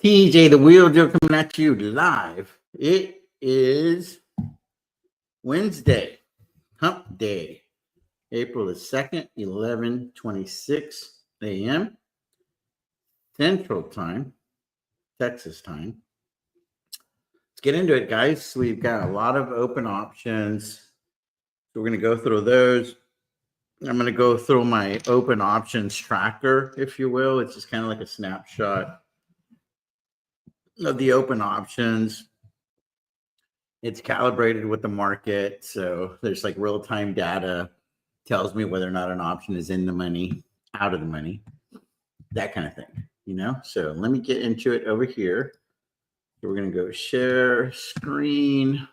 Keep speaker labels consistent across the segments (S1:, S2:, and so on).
S1: TJ, the Wheel Joe, coming at you live. It is Wednesday, hump day, April the 2nd, 11:26 a.m. Central Time, Texas time. Let's get into it, guys. We've got a lot of open options. So we're going to go through those. I'm going to go through my open options tracker, if you will. It's just kind of like a snapshot of the open options. It's calibrated with the market. So there's like real-time data, tells me whether or not an option is in the money, out of the money, that kind of thing, you know? So let me get into it over here. So we're going to go share screen.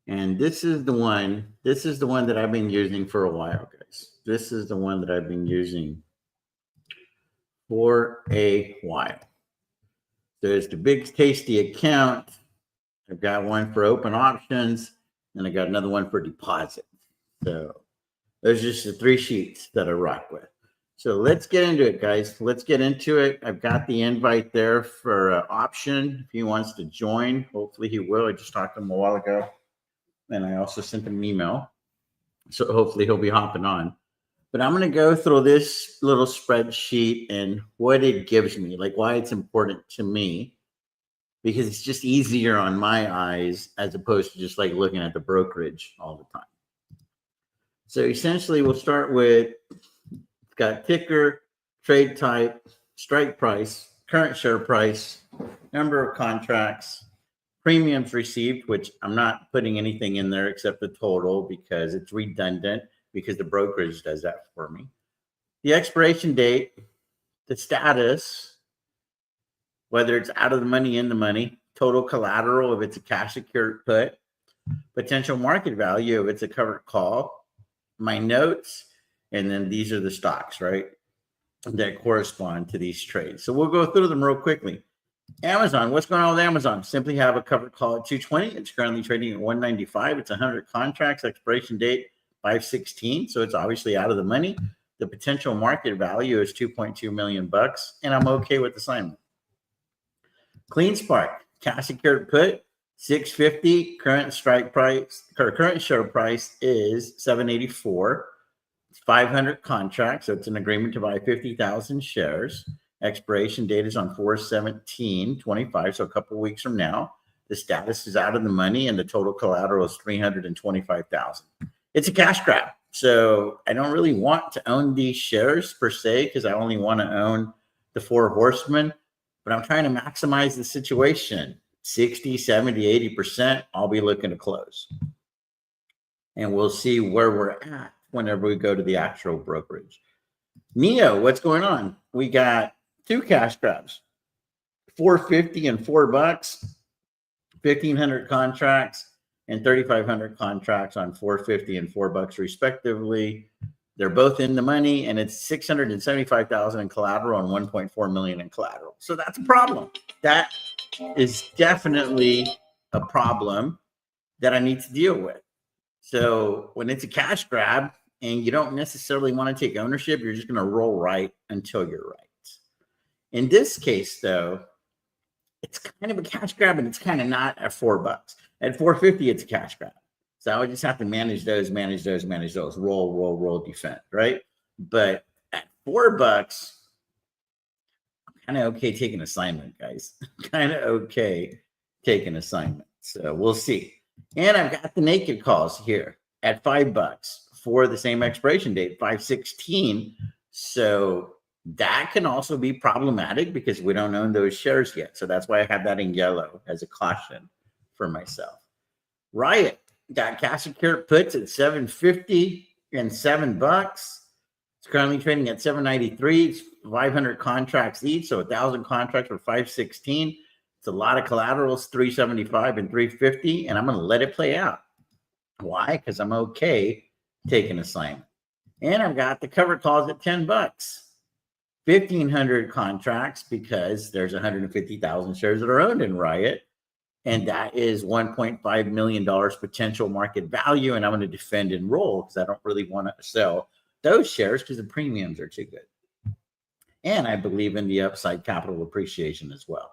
S1: And this is the one that I've been using for a while, guys. This is the one that I've been using for a while. There's the big tasty account. I've got one for open options, and I got another one for deposit. So those are just the three sheets that I rock with. So let's get into it, guys. Let's get into it. I've got the invite there for option. If he wants to join, hopefully he will. I just talked to him a while ago, and I also sent him an email. So hopefully he'll be hopping on. But I'm going to go through this little spreadsheet and what it gives me, like why it's important to me, because it's just easier on my eyes as opposed to just like looking at the brokerage all the time. So essentially we'll start with, it's got ticker, trade type, strike price, current share price, number of contracts, premiums received, which I'm not putting anything in there except the total because it's redundant, because the brokerage does that for me. The expiration date, the status, whether it's out of the money, in the money, total collateral if it's a cash secured put, potential market value if it's a covered call, my notes, and then these are the stocks, right, that correspond to these trades. So we'll go through them real quickly. Amazon, what's going on with Amazon? Simply have a covered call at 220. It's currently trading at 195. It's 100 contracts, expiration date 5/16. So it's obviously out of the money. The potential market value is $2.2 million bucks, and I'm okay with assignment. Clean Spark, cash secured put, 650. Current strike price, or current share price is 784. It's 500 contracts, so it's an agreement to buy 50,000 shares. Expiration date is on 4/17/25, so a couple of weeks from now. The status is out of the money, and the total collateral is 325,000. It's a cash grab, so I don't really want to own these shares per se because I only want to own the four horsemen, but I'm trying to maximize the situation. 60, 70, 80%, I'll be looking to close. And we'll see where we're at whenever we go to the actual brokerage. Neo, what's going on? We got two cash grabs, 450 and $4, 1,500 contracts and 3,500 contracts on 450 and $4 respectively. They're both in the money, and it's 675,000 in collateral and 1.4 million in collateral. So that's a problem. That is definitely a problem that I need to deal with. So when it's a cash grab and you don't necessarily want to take ownership, you're just going to roll right until you're right. In this case, though, it's kind of a cash grab, and it's kind of not at $4. At 450, it's a cash grab. So I would just have to manage those, roll, defend, right? But at $4, I'm kind of okay taking assignment, guys. Kind of okay taking assignment. So we'll see. And I've got the naked calls here at $5 for the same expiration date, 5/16. So that can also be problematic because we don't own those shares yet. So that's why I have that in yellow as a caution for myself. Riot got cash secured puts at 750 and $7. It's currently trading at 793. It's 500 contracts each, so 1,000 contracts for 5/16. It's a lot of collaterals, 375 and 350, and I'm going to let it play out. Why? Because I'm okay taking assignment. And I've got the covered calls at $10. 1,500 contracts because there's 150,000 shares that are owned in Riot. And that is $1.5 million potential market value. And I'm going to defend and roll because I don't really want to sell those shares because the premiums are too good. And I believe in the upside capital appreciation as well.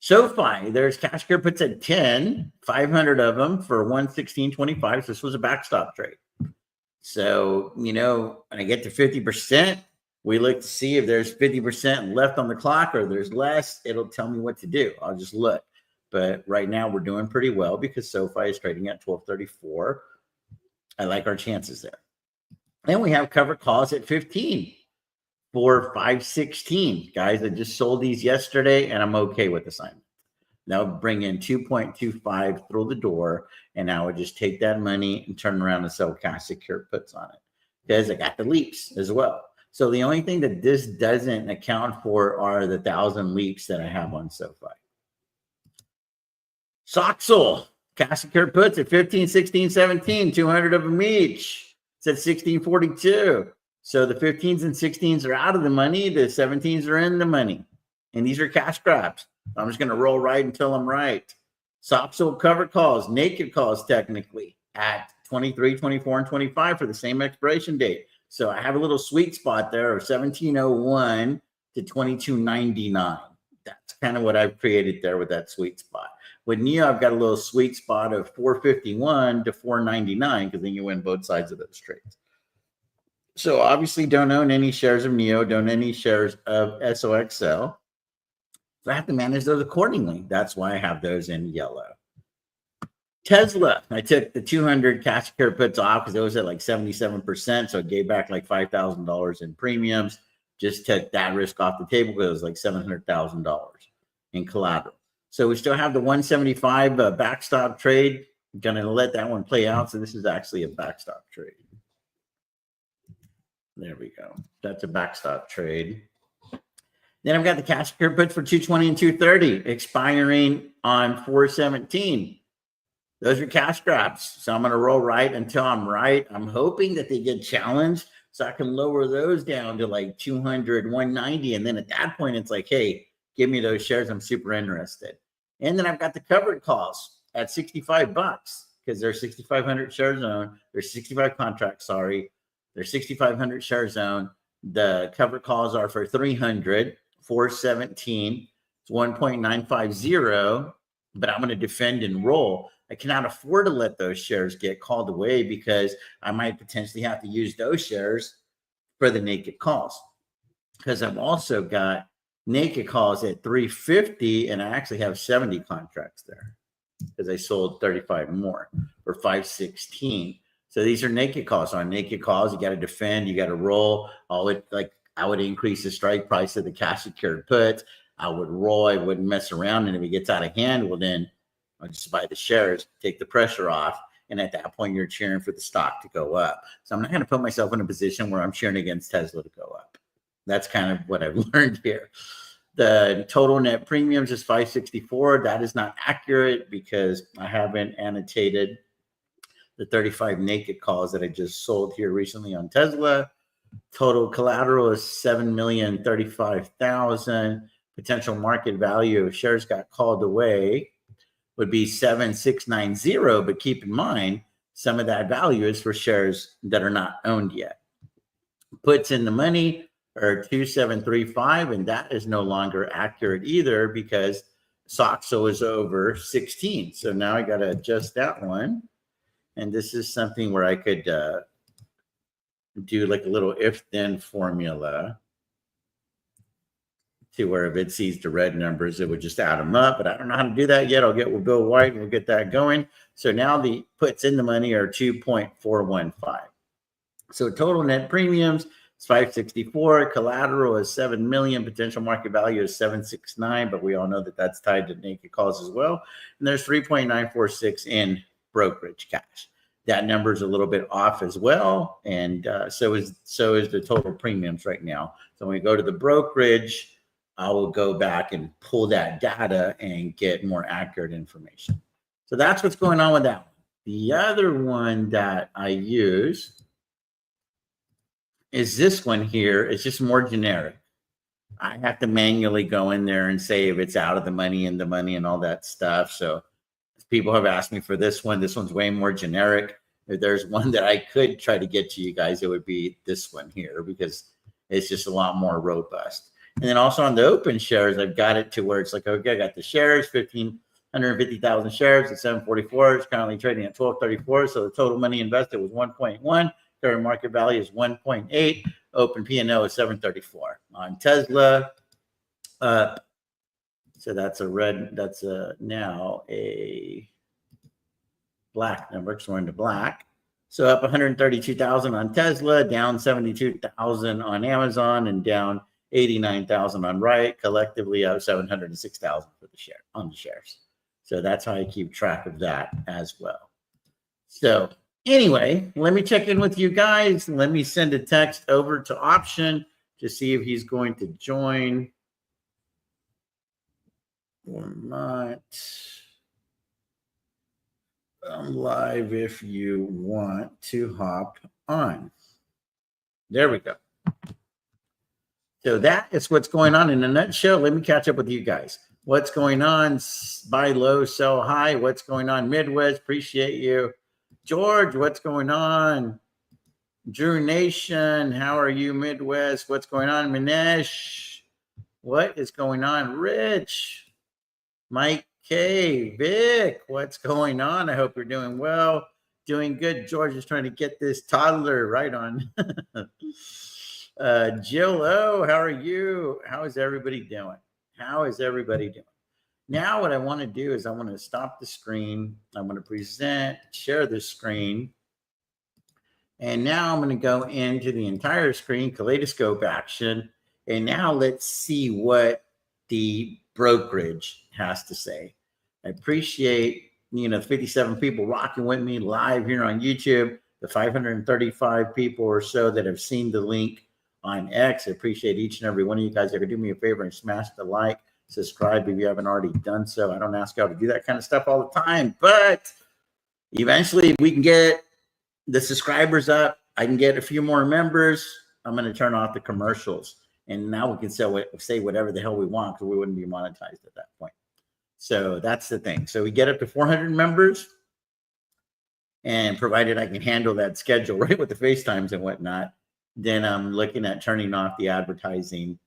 S1: SoFi, there's cash care puts at 10, 500 of them for 116.25. So this was a backstop trade. So, when I get to 50%, we look to see if there's 50% left on the clock or there's less. It'll tell me what to do. I'll just look. But right now we're doing pretty well because SoFi is trading at 1234. I like our chances there. Then we have covered calls at 15 for 516. Guys, I just sold these yesterday and I'm okay with assignment. That would bring in 2.25 through the door, and I would just take that money and turn around and sell cash secure puts on it because I got the leaps as well. So the only thing that this doesn't account for are the 1,000 leaps that I have on SoFi. Soxel, cash secure puts at 15, 16, 17, 200 of them each. It's at 1642. So the 15s and 16s are out of the money. The 17s are in the money. And these are cash grabs. I'm just going to roll right until I'm right. Soxel covered calls, naked calls technically at 23, 24, and 25 for the same expiration date. So I have a little sweet spot there of 1701 to 2299. That's kind of what I've created there with that sweet spot. With NEO, I've got a little sweet spot of 451 to 499 because then you win both sides of those trades. So obviously don't own any shares of NEO, don't own any shares of SOXL. So I have to manage those accordingly. That's why I have those in yellow. Tesla, I took the 200 cash secure puts off because it was at like 77%. So it gave back like $5,000 in premiums. Just took that risk off the table because it was like $700,000 in collateral. So we still have the 175 backstop trade. I'm going to let that one play out. So this is actually a backstop trade. There we go. That's a backstop trade. Then I've got the cash secure puts for 220 and 230 expiring on 417. Those are cash grabs. So I'm going to roll right until I'm right. I'm hoping that they get challenged so I can lower those down to like 200, 190. And then at that point, it's like, hey, give me those shares. I'm super interested. And then I've got the covered calls at $65 because they're 6,500 share zone. There's 65 contracts, sorry. They're 6,500 share zone. The covered calls are for 300, 417. It's 1.950, but I'm going to defend and roll. I cannot afford to let those shares get called away because I might potentially have to use those shares for the naked calls. Because I've also got naked calls at 350 and I actually have 70 contracts there because I sold 35 more for 516. So these are naked calls. So on naked calls, you got to defend, you got to roll. I would increase the strike price of the cash secured puts. I would roll. I wouldn't mess around. And if it gets out of hand, well, then I'll just buy the shares, take the pressure off. And at that point, you're cheering for the stock to go up. So I'm not going to put myself in a position where I'm cheering against Tesla to go up. That's kind of what I've learned here. The total net premiums is 564. That is not accurate because I haven't annotated the 35 naked calls that I just sold here recently on Tesla. Total collateral is 7,035,000. Potential market value of shares got called away would be 7,690. But keep in mind, some of that value is for shares that are not owned yet. Puts in the money are 2,735, and that is no longer accurate either because SOXL is over 16. So now I got to adjust that one. And this is something where I could do like a little if-then formula to where if it sees the red numbers, it would just add them up. But I don't know how to do that yet. We'll go white and we'll get that going. So now the puts in the money are 2.415. So total net premiums is 564. Collateral is 7 million. Potential market value is 769. But we all know that that's tied to naked calls as well. And there's 3.946 in brokerage cash. That number is a little bit off as well, and so is the total premiums right now. So when we go to the brokerage, I will go back and pull that data and get more accurate information. So that's what's going on with that one. The other one that I use is this one here. It's just more generic. I have to manually go in there and say if it's out of the money and all that stuff. So people have asked me for this one. This one's way more generic. If there's one that I could try to get to you guys, it would be this one here because It's just a lot more robust. And then also on the open shares, I've got it to where it's like, okay, I got the shares, 150,000 shares at 744. It's currently trading at 1234. So the total money invested was 1.1. Current market value is 1.8. Open P&L is 734. On Tesla, so that's a red, that's now a black number because we're into black. So up 132,000 on Tesla, down 72,000 on Amazon, and down 89,000 on Riot. Collectively, up 706,000 for the share on the shares. So that's how I keep track of that as well. So anyway, let me check in with you guys. Let me send a text over to Option to see if he's going to join or not. I'm live if you want to hop on. There we go. So that is what's going on in a nutshell. Let me catch up with you guys. What's going on? Buy low, sell high. What's going on? Midwest, appreciate you. George, what's going on? Drew Nation, how are you, Midwest? What's going on? Manesh, what is going on? Rich, Mike K, Vic, what's going on? I hope you're doing well. Doing good. George is trying to get this toddler right on. Jill O, how are you? How is everybody doing? How is everybody doing? Now what I want to do is I want to stop the screen. I'm going to present, share the screen. And now I'm going to go into the entire screen, kaleidoscope action. And now let's see what the brokerage has to say. I appreciate, the 57 people rocking with me live here on YouTube, the 535 people or so that have seen the link on X. I appreciate each and every one of you guys that could do me a favor and smash the like, subscribe if you haven't already done so. I don't ask y'all to do that kind of stuff all the time, but eventually we can get the subscribers up. I can get a few more members. I'm going to turn off the commercials. And now we can say whatever the hell we want because we wouldn't be monetized at that point. So that's the thing. So we get up to 400 members. And provided I can handle that schedule, right, with the FaceTimes and whatnot, then I'm looking at turning off the advertising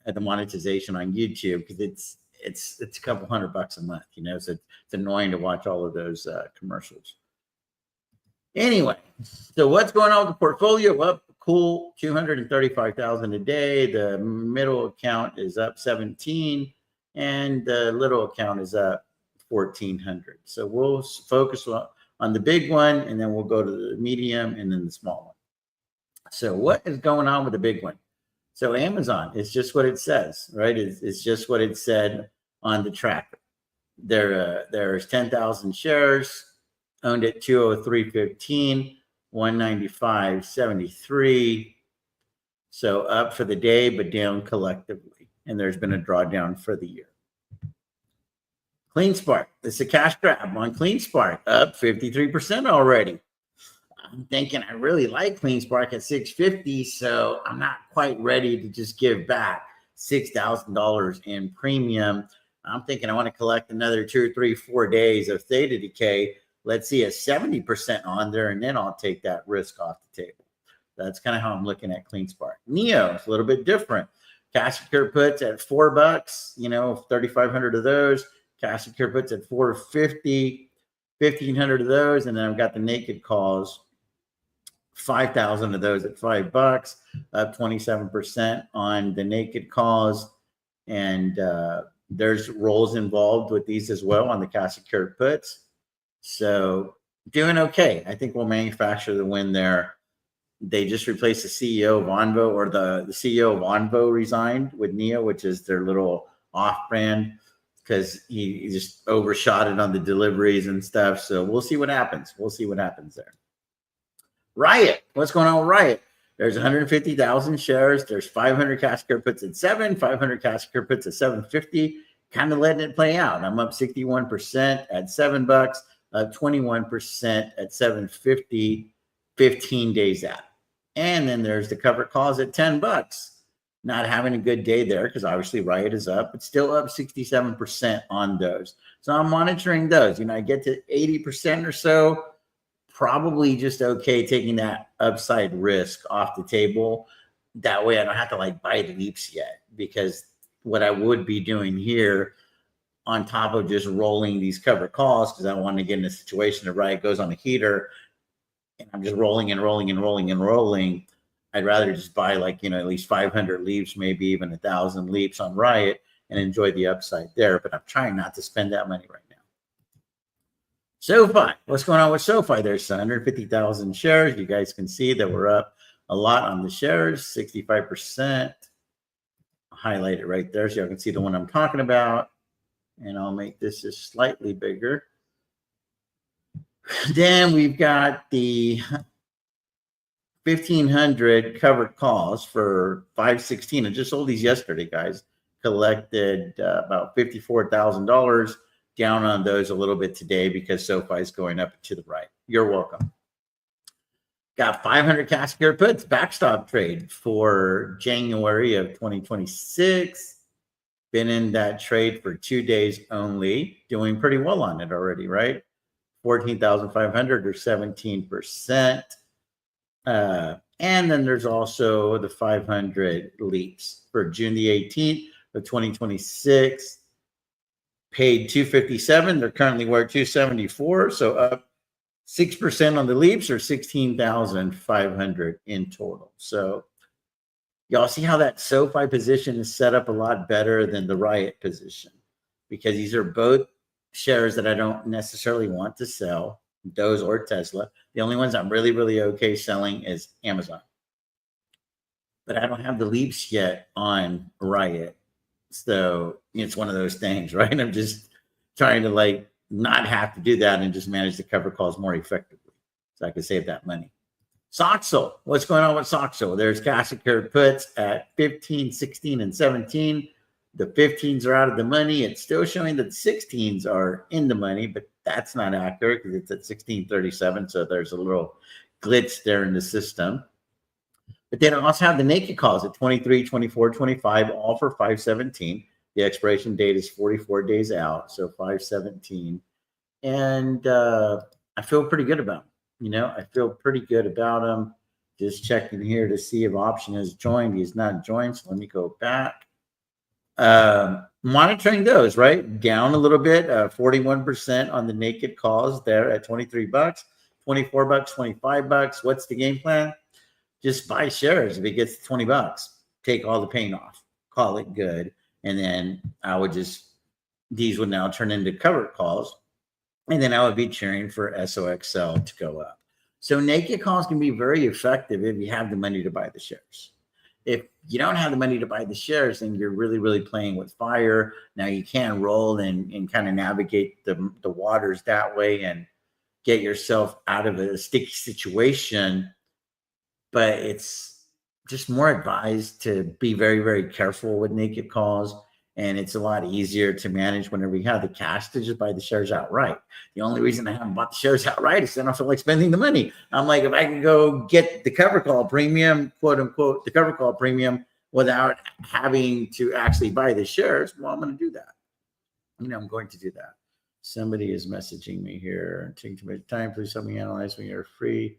S1: at the monetization on YouTube because it's a couple $100 a month, so it's annoying to watch all of those commercials. Anyway, so what's going on with the portfolio? Well, cool, 235,000 a day. The middle account is up 17, and the little account is up 1,400. So we'll focus on the big one, and then we'll go to the medium and then the small one. So what is going on with the big one? So Amazon, it's just what it says, right? It's just what it said on the tracker. There's 10,000 shares, owned at 203.15, 195.73. So up for the day, but down collectively. And there's been a drawdown for the year. CleanSpark, it's a cash grab on CleanSpark, up 53% already. I'm thinking I really like CleanSpark at 650, so I'm not quite ready to just give back $6,000 in premium. I'm thinking I want to collect another 2 or 3, 4 days of theta decay. Let's see a 70% on there, and then I'll take that risk off the table. That's kind of how I'm looking at CleanSpark. NEO is a little bit different. Cash secure puts at $4, 3,500 of those. Cash secure puts at $450, 1,500 of those, and then I've got the naked calls, 5,000 of those at $5, up 27% on the naked calls, and there's rolls involved with these as well on the cash secured puts. So doing okay. I think we'll manufacture the win there. They just replaced the CEO of Onvo, or the CEO of Onvo resigned with NEO, which is their little off-brand, because he just overshot it on the deliveries and stuff. So we'll see what happens. We'll see what happens there. Riot, what's going on with Riot? There's 150,000 shares. There's 500 cash secured puts at 7, 500 cash secured puts at 750. Kind of letting it play out. I'm up 61% at $7, up 21% at 750, 15 days out. And then there's the covered calls at $10. Not having a good day there because obviously Riot is up, but still up 67% on those. So I'm monitoring those. I get to 80% or so, probably just okay taking that upside risk off the table. that way I don't have to like buy the leaps yet, because what I would be doing here on top of just rolling these covered calls, because I want to get in a situation that Riot goes on a heater and I'm just rolling and rolling and rolling and rolling. I'd rather just buy like, at least 500 leaps, maybe even 1,000 leaps on Riot and enjoy the upside there. But I'm trying not to spend that money right now. SoFi, what's going on with SoFi? There's 150,000 shares. You guys can see that we're up a lot on the shares, 65%. I'll highlight it right there so you can see the one I'm talking about. And I'll make this just slightly bigger. Then we've got the 1,500 covered calls for 516. I just sold these yesterday, guys. Collected about $54,000. Down on those a little bit today because SoFi is going up to the right. You're welcome. Got 500 cash secured puts, backstop trade for January of 2026. Been in that trade for 2 days only, doing pretty well on it already, right? 14,500 or 17%. And then there's also the 500 leaps for June the 18th of 2026. Paid 257. They're currently worth 274. So up 6% on the leaps, or 16,500 in total. So y'all see how that SoFi position is set up a lot better than the Riot position, because these are both shares that I don't necessarily want to sell, those or Tesla. The only ones I'm really, really okay selling is Amazon. But I don't have the leaps yet on Riot. So it's one of those things, right? I'm just trying to like not have to do that and just manage the cover calls more effectively so I can save that money. Soxel, what's going on with Soxel? There's cash secured puts at 15, 16, and 17. The 15s are out of the money. It's still showing that the 16s are in the money, but that's not accurate because it's at 16.37. So there's a little glitch there in the system. But then I also have the naked calls at 23, 24, 25, all for 517. The expiration date is 44 days out, so 517. And I feel pretty good about them. I feel pretty good about them. Just checking here to see if option has joined. He's not joined, so let me go back. Monitoring those, right? Down a little bit, 41% on the naked calls there at $23, $24, $25. What's the game plan? Just buy shares. If it gets $20, take all the pain off, call it good. And then these would now turn into covered calls. And then I would be cheering for SOXL to go up. So naked calls can be very effective if you have the money to buy the shares. If you don't have the money to buy the shares, then you're really, really playing with fire. Now you can roll and kind of navigate the waters that way and get yourself out of a sticky situation. But it's just more advised to be very, very careful with naked calls. And it's a lot easier to manage whenever you have the cash to just buy the shares outright. The only reason I haven't bought the shares outright is I don't feel like spending the money. I'm like, if I can go get the cover call premium, quote unquote, the cover call premium without having to actually buy the shares, well, I'm going to do that. I'm going to do that. Somebody is messaging me here. Taking too much time. Please help me analyze when you're free.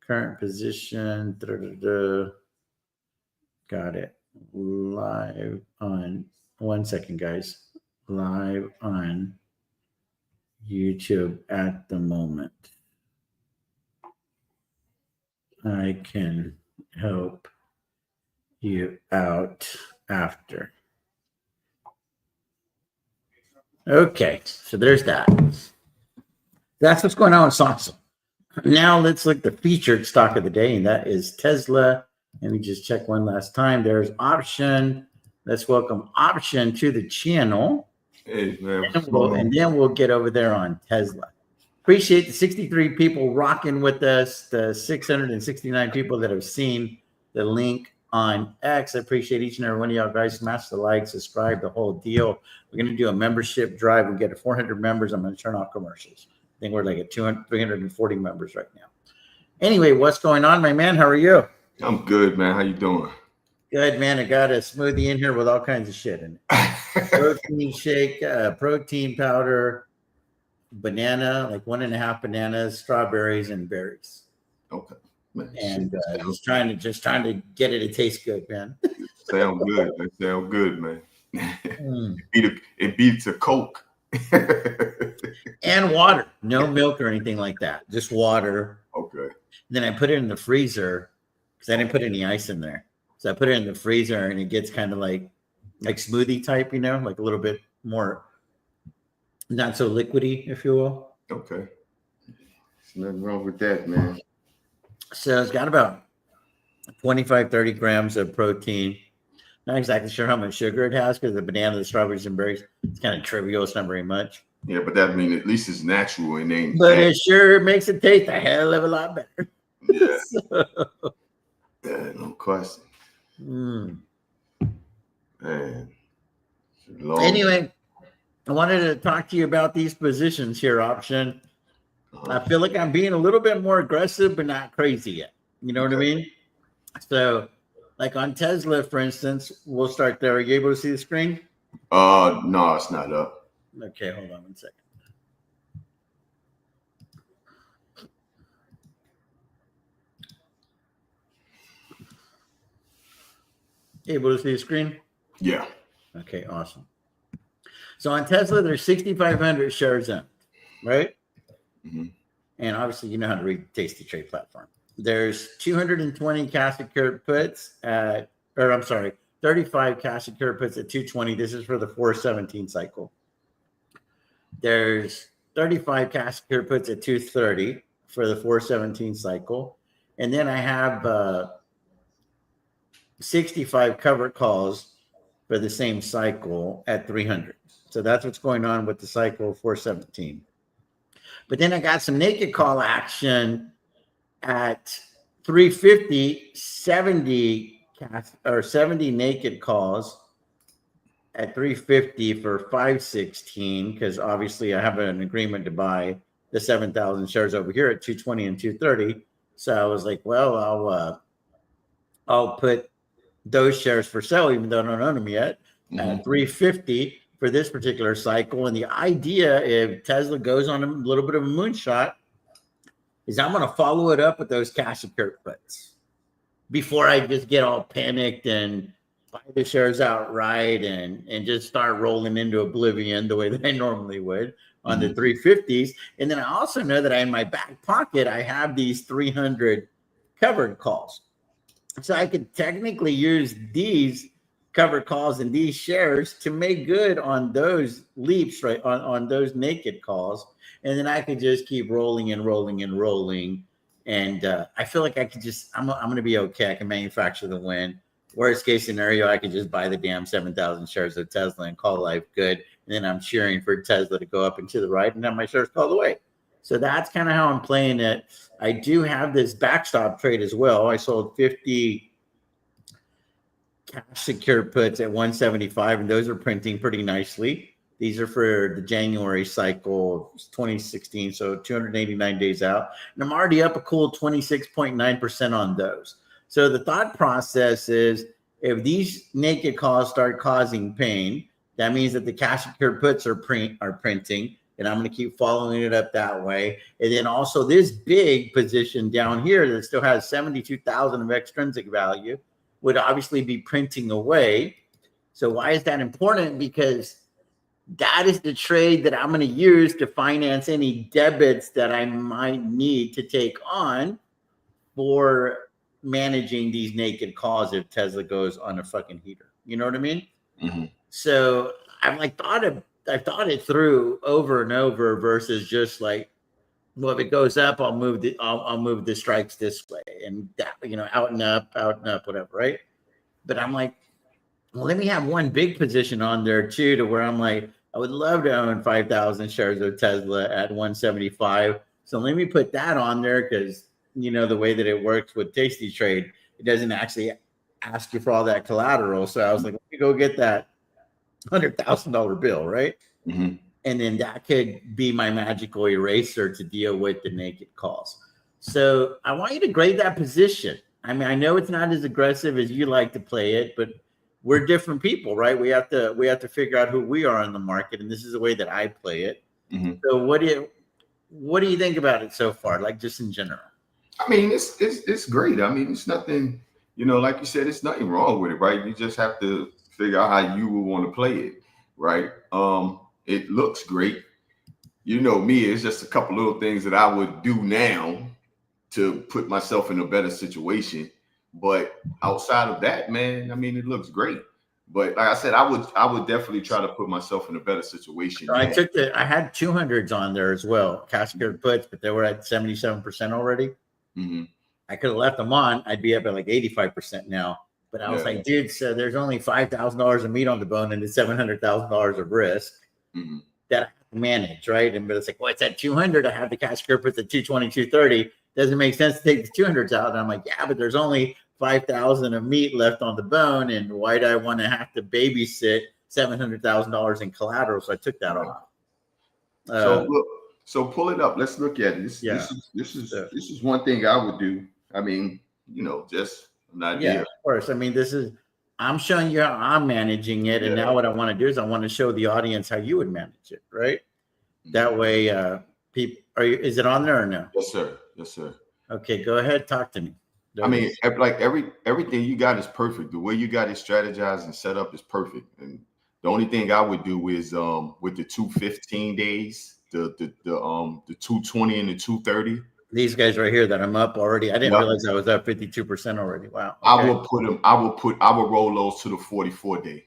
S1: Current position. Got it. Live on. 1 second, guys. Live on YouTube at the moment. I can help you out after. Okay, so there's that. That's what's going on with Soxel. Now let's look at the featured stock of the day, and that is Tesla. Let me just check one last time. There's option. Let's welcome option to the channel.
S2: Hey, man.
S1: And then we'll get over there on Tesla. Appreciate the 63 people rocking with us, the 669 people that have seen the link on X. I appreciate each and every one of y'all guys. Smash the like, subscribe, the whole deal. We're going to do a membership drive. We get to 400 members. I'm going to turn off commercials. I think we're like at 340 members right now. Anyway, what's going on, my man? How are you?
S2: I'm good, man. How you doing?
S1: Good, man. I got a smoothie in here with all kinds of shit in it. Protein shake, protein powder, banana, like 1.5 bananas, strawberries, and berries.
S2: Okay. Man,
S1: and
S2: shit,
S1: just trying to get it to taste good, man.
S2: sound good. That sound good, man.
S1: Mm.
S2: It beats a Coke.
S1: And water, no milk or anything like that, just water.
S2: Okay.
S1: Then I put it in the freezer because I didn't put any ice in there. So I put it in the freezer and it gets kind of like smoothie type, like a little bit more not so liquidy, if you will.
S2: Okay. There's nothing wrong with that, man.
S1: So it's got about 25, 30 grams of protein. Not exactly sure how much sugar it has because the banana, the strawberries, and berries, it's kind of trivial. It's not very much.
S2: Yeah, but that means at least it's natural and ain't.
S1: But it sure makes it taste a hell of a lot better.
S2: Yeah.
S1: So,
S2: Yeah, no question. Man.
S1: Anyway, I wanted to talk to you about these positions here, option. I feel like I'm being a little bit more aggressive, but not crazy yet. You know what I mean? So, like on Tesla, for instance, we'll start there. Are you able to see the screen?
S2: No, it's not up.
S1: Okay, hold on one second. Able to see the screen?
S2: Yeah.
S1: Okay, awesome. So on Tesla, there's 6,500 shares in, right?
S2: Mm-hmm.
S1: And obviously, you know how to read the Tasty Trade platform. There's 220 cash secured puts at, 35 cash secured puts at 220. This is for the 417 cycle. There's 35 cash secured puts at 230 for the 417 cycle. And then I have 65 covered calls for the same cycle at 300. So that's what's going on with the cycle 417. But then I got some naked call action at 350, 70 naked calls at 350 for 516, because obviously I have an agreement to buy the 7,000 shares over here at 220 and 230. So I was like, well, I'll put those shares for sale, even though I don't own them yet, at 350 for this particular cycle. And the idea, if Tesla goes on a little bit of a moonshot, is I'm going to follow it up with those cash secured puts before I just get all panicked and buy the shares outright and just start rolling into oblivion the way that I normally would on the 350s. And then I also know that in my back pocket, I have these 300 covered calls. So I could technically use these covered calls and these shares to make good on those leaps, right? On those naked calls. And then I could just keep rolling and rolling and rolling. And I feel like I could I'm going to be okay. I can manufacture the win. Worst case scenario, I could just buy the damn 7,000 shares of Tesla and call life good. And then I'm cheering for Tesla to go up and to the right and have my shares called away. So that's kind of how I'm playing it. I do have this backstop trade as well. I sold 50 cash secured puts at 175, and those are printing pretty nicely. These are for the January cycle, 2016, so 289 days out. And I'm already up a cool 26.9% on those. So the thought process is, if these naked calls start causing pain, that means that the cash secured puts are printing, and I'm going to keep following it up that way. And then also this big position down here that still has 72,000 of extrinsic value would obviously be printing away. So why is that important? Because that is the trade that I'm going to use to finance any debits that I might need to take on for managing these naked calls if Tesla goes on a fucking heater. You know what I mean?
S2: Mm-hmm.
S1: So I've thought it through over and over versus just like, well, if it goes up, I'll move the strikes this way and that, out and up, whatever, right? But I'm like, well, let me have one big position on there too, to where I'm like, I would love to own 5,000 shares of Tesla at 175. So let me put that on there because, the way that it works with Tasty Trade, it doesn't actually ask you for all that collateral. So I was like, let me go get that $100,000 bill, right?
S2: Mm-hmm.
S1: And then that could be my magical eraser to deal with the naked calls. So I want you to grade that position. I mean, I know it's not as aggressive as you like to play it, but we're different people, right? We have to figure out who we are in the market, and this is the way that I play it.
S2: Mm-hmm.
S1: So what do you think about it so far, like just in general?
S2: I mean, it's great. I mean, it's nothing, like you said, it's nothing wrong with it, right? You just have to figure out how you would want to play it, right? It looks great. You know me, it's just a couple little things that I would do now to put myself in a better situation. But outside of that, man, I mean, it looks great. But like I said, I would definitely try to put myself in a better situation
S1: So I
S2: now.
S1: took I had 200s on there as well, cash secured puts, but they were at 77% already.
S2: Mm-hmm.
S1: I could have left them on. I'd be up at like 85% now. But I was like, dude, so there's only $5,000 of meat on the bone and it's $700,000 of risk
S2: Mm-hmm.
S1: that I have to manage, right? And but it's like, well, it's at 200. I have the cash script at 220, 230. Doesn't make sense to take the 200s out. And I'm like, yeah, but there's only 5,000 of meat left on the bone. And why do I want to have to babysit $700,000 in collateral? So I took that off.
S2: So look, so pull it up. Let's look at it. This is one thing I would do. I mean, just an idea.
S1: Yeah, of course. I mean, I'm showing you how I'm managing it. And now what I want to do is I want to show the audience how you would manage it, right? That way, people, is it on there or no?
S2: Yes, sir. Yes, sir.
S1: Okay, go ahead. Talk to me.
S2: I mean, like everything you got is perfect. The way you got it strategized and set up is perfect. And the only thing I would do is with the 215 days, the 220 and the 230.
S1: These guys right here that I'm up already. I didn't realize I was up 52% already. Wow. Okay.
S2: I will roll those to the 44-day.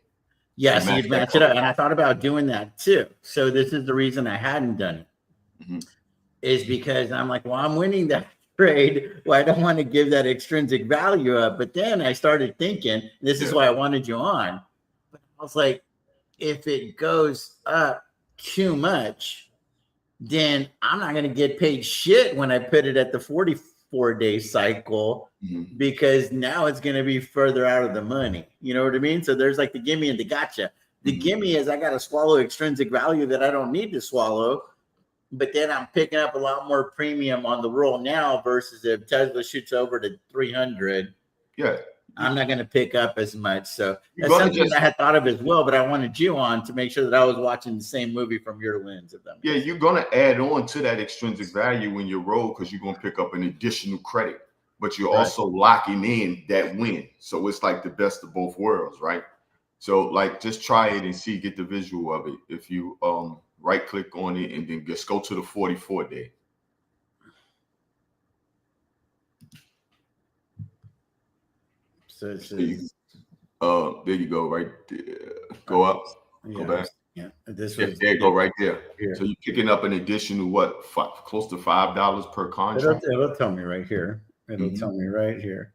S1: Yeah, so you'd match it up. And I thought about doing that too. So this is the reason I hadn't done it. Mm-hmm. Is because I'm like, well, I'm winning that trade. Well, I don't want to give that extrinsic value up. But then I started thinking, this is why I wanted you on. But I was like, if it goes up too much, then I'm not going to get paid shit when I put it at the 44-day cycle, because now it's going to be further out of the money. You know what I mean? So there's like the gimme and the gotcha. The gimme is I got to swallow extrinsic value that I don't need to swallow. But then I'm picking up a lot more premium on the roll now versus if Tesla shoots over to 300.
S2: Yeah.
S1: I'm not going to pick up as much. So that's something I had thought of as well, but I wanted you on to make sure that I was watching the same movie from your lens of them.
S2: Yeah, you're going to add on to that extrinsic value when you roll because you're going to pick up an additional credit, but you're also locking in that win. So it's like the best of both worlds, right? So like just try it and see, get the visual of it. If you right click on it and then just go to the 44-day.
S1: So
S2: there you go, right there. Go up, go back.
S1: Yeah, this was
S2: there you go, right there. Here. So you're picking up an additional close to $5 per contract.
S1: It'll tell me right here. It'll tell me right here.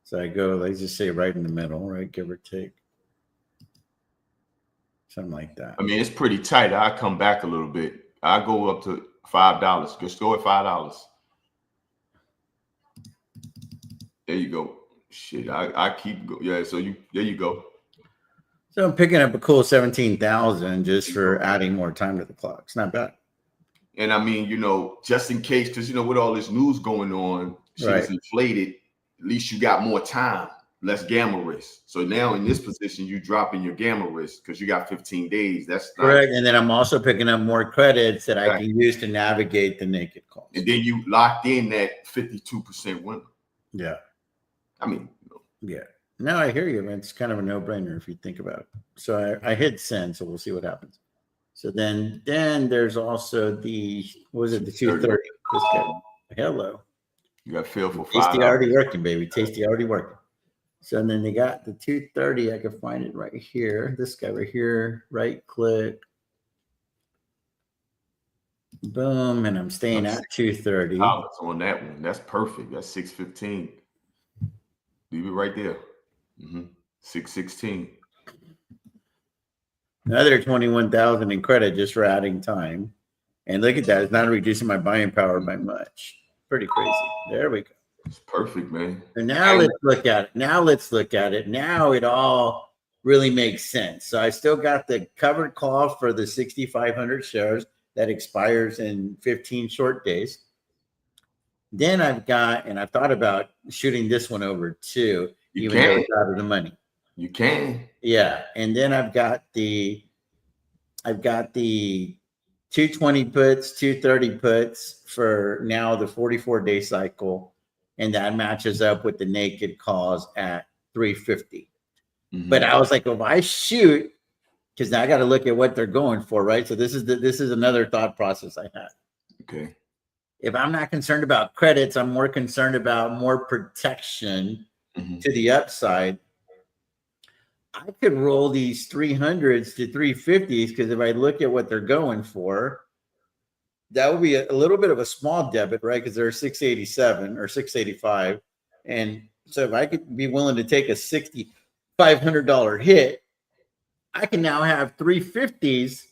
S1: So I go, let's just say right in the middle, right, give or take, something like that.
S2: I mean, it's pretty tight. I come back a little bit. I go up to $5. Just go at $5. There you go. Shit, I keep going. Yeah, so there you go.
S1: So I'm picking up a cool 17,000 just for adding more time to the clock. It's not bad.
S2: And I mean, just in case, because with all this news going on, shit's inflated. At least you got more time, less gamma risk. So now in this position, you dropping your gamma risk because you got 15 days. That's
S1: correct. And then I'm also picking up more credits that I can use to navigate the naked calls.
S2: And then you locked in that 52% winner.
S1: Yeah.
S2: I mean,
S1: yeah. No, I hear you. It's kind of a no-brainer if you think about it. So I hit send, so we'll see what happens. So then there's also the 230? This guy. Hello.
S2: You got feel for $5.
S1: Tasty already working, baby. Tasty already working. So then they got the 230. I can find it right here. This guy right here. Right click. Boom, and I'm staying at 230.
S2: On that one. That's perfect. That's 615. Leave it right there. 616.
S1: Another 21,000 in credit just for adding time. And look at that. It's not reducing my buying power by much. Pretty crazy. There we go.
S2: It's perfect, man.
S1: And now let's look at it. Now it all really makes sense. So I still got the covered call for the 6,500 shares that expires in 15 short days. Then I've thought about shooting this one over too, even though it's out of the money.
S2: You can.
S1: Yeah. And then I've got the 220 puts, 230 puts for now the 44-day cycle. and that matches up with the naked calls at 350.
S2: Mhm.
S1: But I was like, well, if I shoot, because now I got to look at what they're going for, right? So this is another thought process I had.
S2: Okay.
S1: If I'm not concerned about credits, I'm more concerned about more protection to the upside. I could roll these 300s to 350s because if I look at what they're going for, that would be a little bit of a small debit, right? Because they're 687 or 685. And so if I could be willing to take a $6,500 hit, I can now have 350s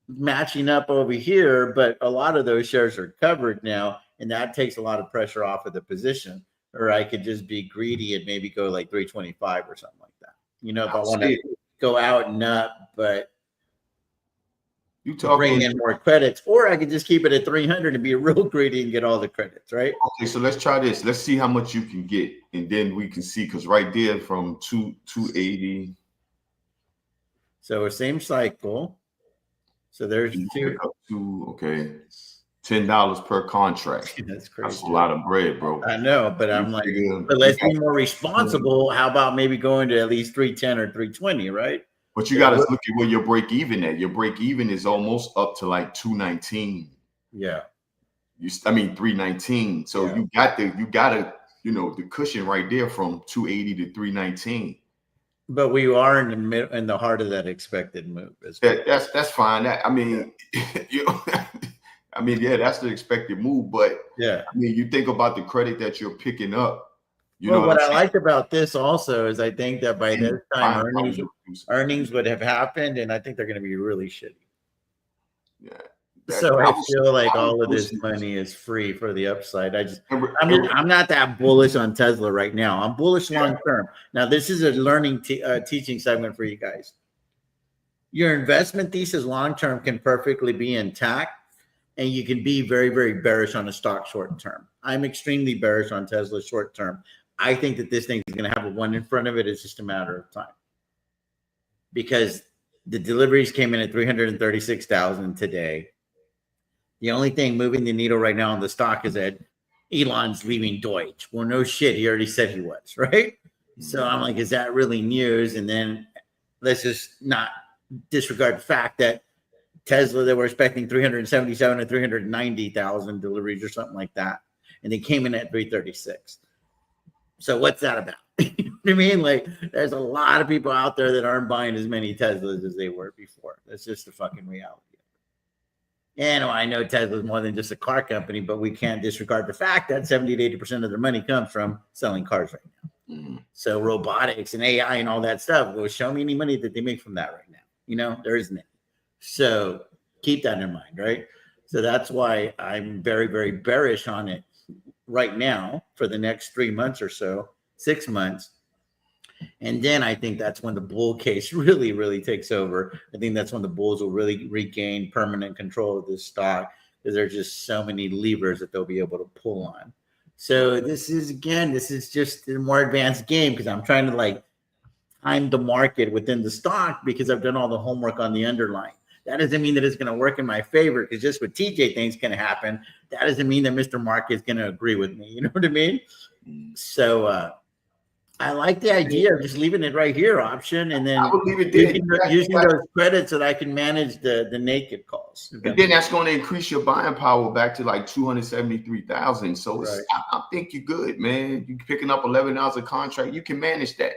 S1: matching up over here, but a lot of those shares are covered now, and that takes a lot of pressure off of the position. Or I could just be greedy and maybe go like 325 or something like that. You know, if I want to go out and up, but
S2: you
S1: bring
S2: talking
S1: in more credits, or I could just keep it at 300 and be real greedy and get all the credits, right?
S2: okay, so let's try this. Let's see how much you can get, and then we can see, because right there from 280.
S1: So same cycle. So there's two.
S2: Okay, $10 per contract.
S1: That's crazy.
S2: That's a lot of bread, bro.
S1: I know, but I'm like, but let's be more responsible. How about maybe going to at least 310 or 320, right?
S2: But you got to look at where your break even at. Your break even is almost up to like 219.
S1: Yeah.
S2: 319. So you got the cushion right there from 280 to 319.
S1: But we are in the heart of that expected move.
S2: That's fine. That's the expected move. But you think about the credit that you're picking up.
S1: What I like about this also is I think that by this time earnings would have happened, and I think they're going to be really shitty.
S2: Yeah.
S1: So I feel like all of this money is free for the upside. I'm not that bullish on Tesla right now. I'm bullish long term. Now, this is a learning teaching segment for you guys. Your investment thesis long term can perfectly be intact, and you can be very, very bearish on a stock short term. I'm extremely bearish on Tesla short term. I think that this thing is going to have a 1 in front of it. It's just a matter of time, because the deliveries came in at 336,000 today. The only thing moving the needle right now on the stock is that Elon's leaving Deutsche. Well, no shit. He already said he was, right? So I'm like, is that really news? And then let's just not disregard the fact that Tesla, they were expecting 377 and 390,000 deliveries or something like that. And they came in at 336. So what's that about? You know what I mean? Like, there's a lot of people out there that aren't buying as many Teslas as they were before. That's just the fucking reality. And I know Tesla is more than just a car company, but we can't disregard the fact that 70 to 80% of their money comes from selling cars right now. Mm-hmm. So robotics and AI and all that stuff, well, show me any money that they make from that right now. There isn't any. So keep that in mind, right? So that's why I'm very, very bearish on it right now for the next 3 months or so, 6 months. And then I think that's when the bull case really, really takes over. I think that's when the bulls will really regain permanent control of this stock, because there's just so many levers that they'll be able to pull on. So this is just a more advanced game, because I'm trying to time the market within the stock, because I've done all the homework on the underlying. That doesn't mean that it's going to work in my favor, because just what TJ thinks going to happen, that doesn't mean that Mr. Market is going to agree with me. You know what I mean? So, I like the idea of just leaving it right here option, and then using those credits that I can manage the naked calls.
S2: And then that's going to increase your buying power back to like 273,000. So I think you're good, man. You're picking up $11 a contract. You can manage that.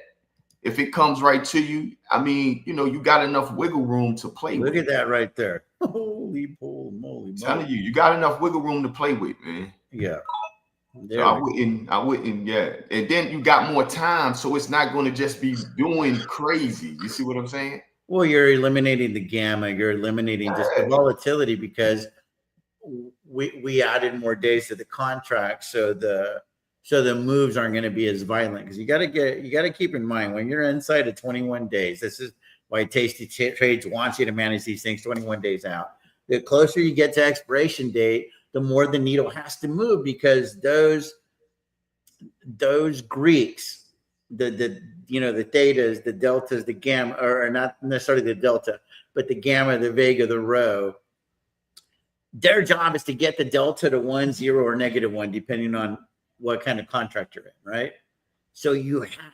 S2: If it comes right to you, you got enough wiggle room to play with.
S1: Look at that right there. Holy moly.
S2: I'm telling you, you got enough wiggle room to play with, man.
S1: Yeah.
S2: So I wouldn't, yeah. And then you got more time, so it's not going to just be doing crazy. You see what I'm saying?
S1: Well, you're eliminating the gamma. You're eliminating just the volatility, because we added more days to the contract, so the moves aren't going to be as violent. Because you got to keep in mind, when you're inside of 21 days, this is why Tasty Trades wants you to manage these things 21 days out. The closer you get to expiration date, the more the needle has to move, because those Greeks, the thetas, the deltas, the gamma, or not necessarily the delta, but the gamma, the vega, the rho, their job is to get the delta to 1, 0, or -1, depending on what kind of contract you're in, right? So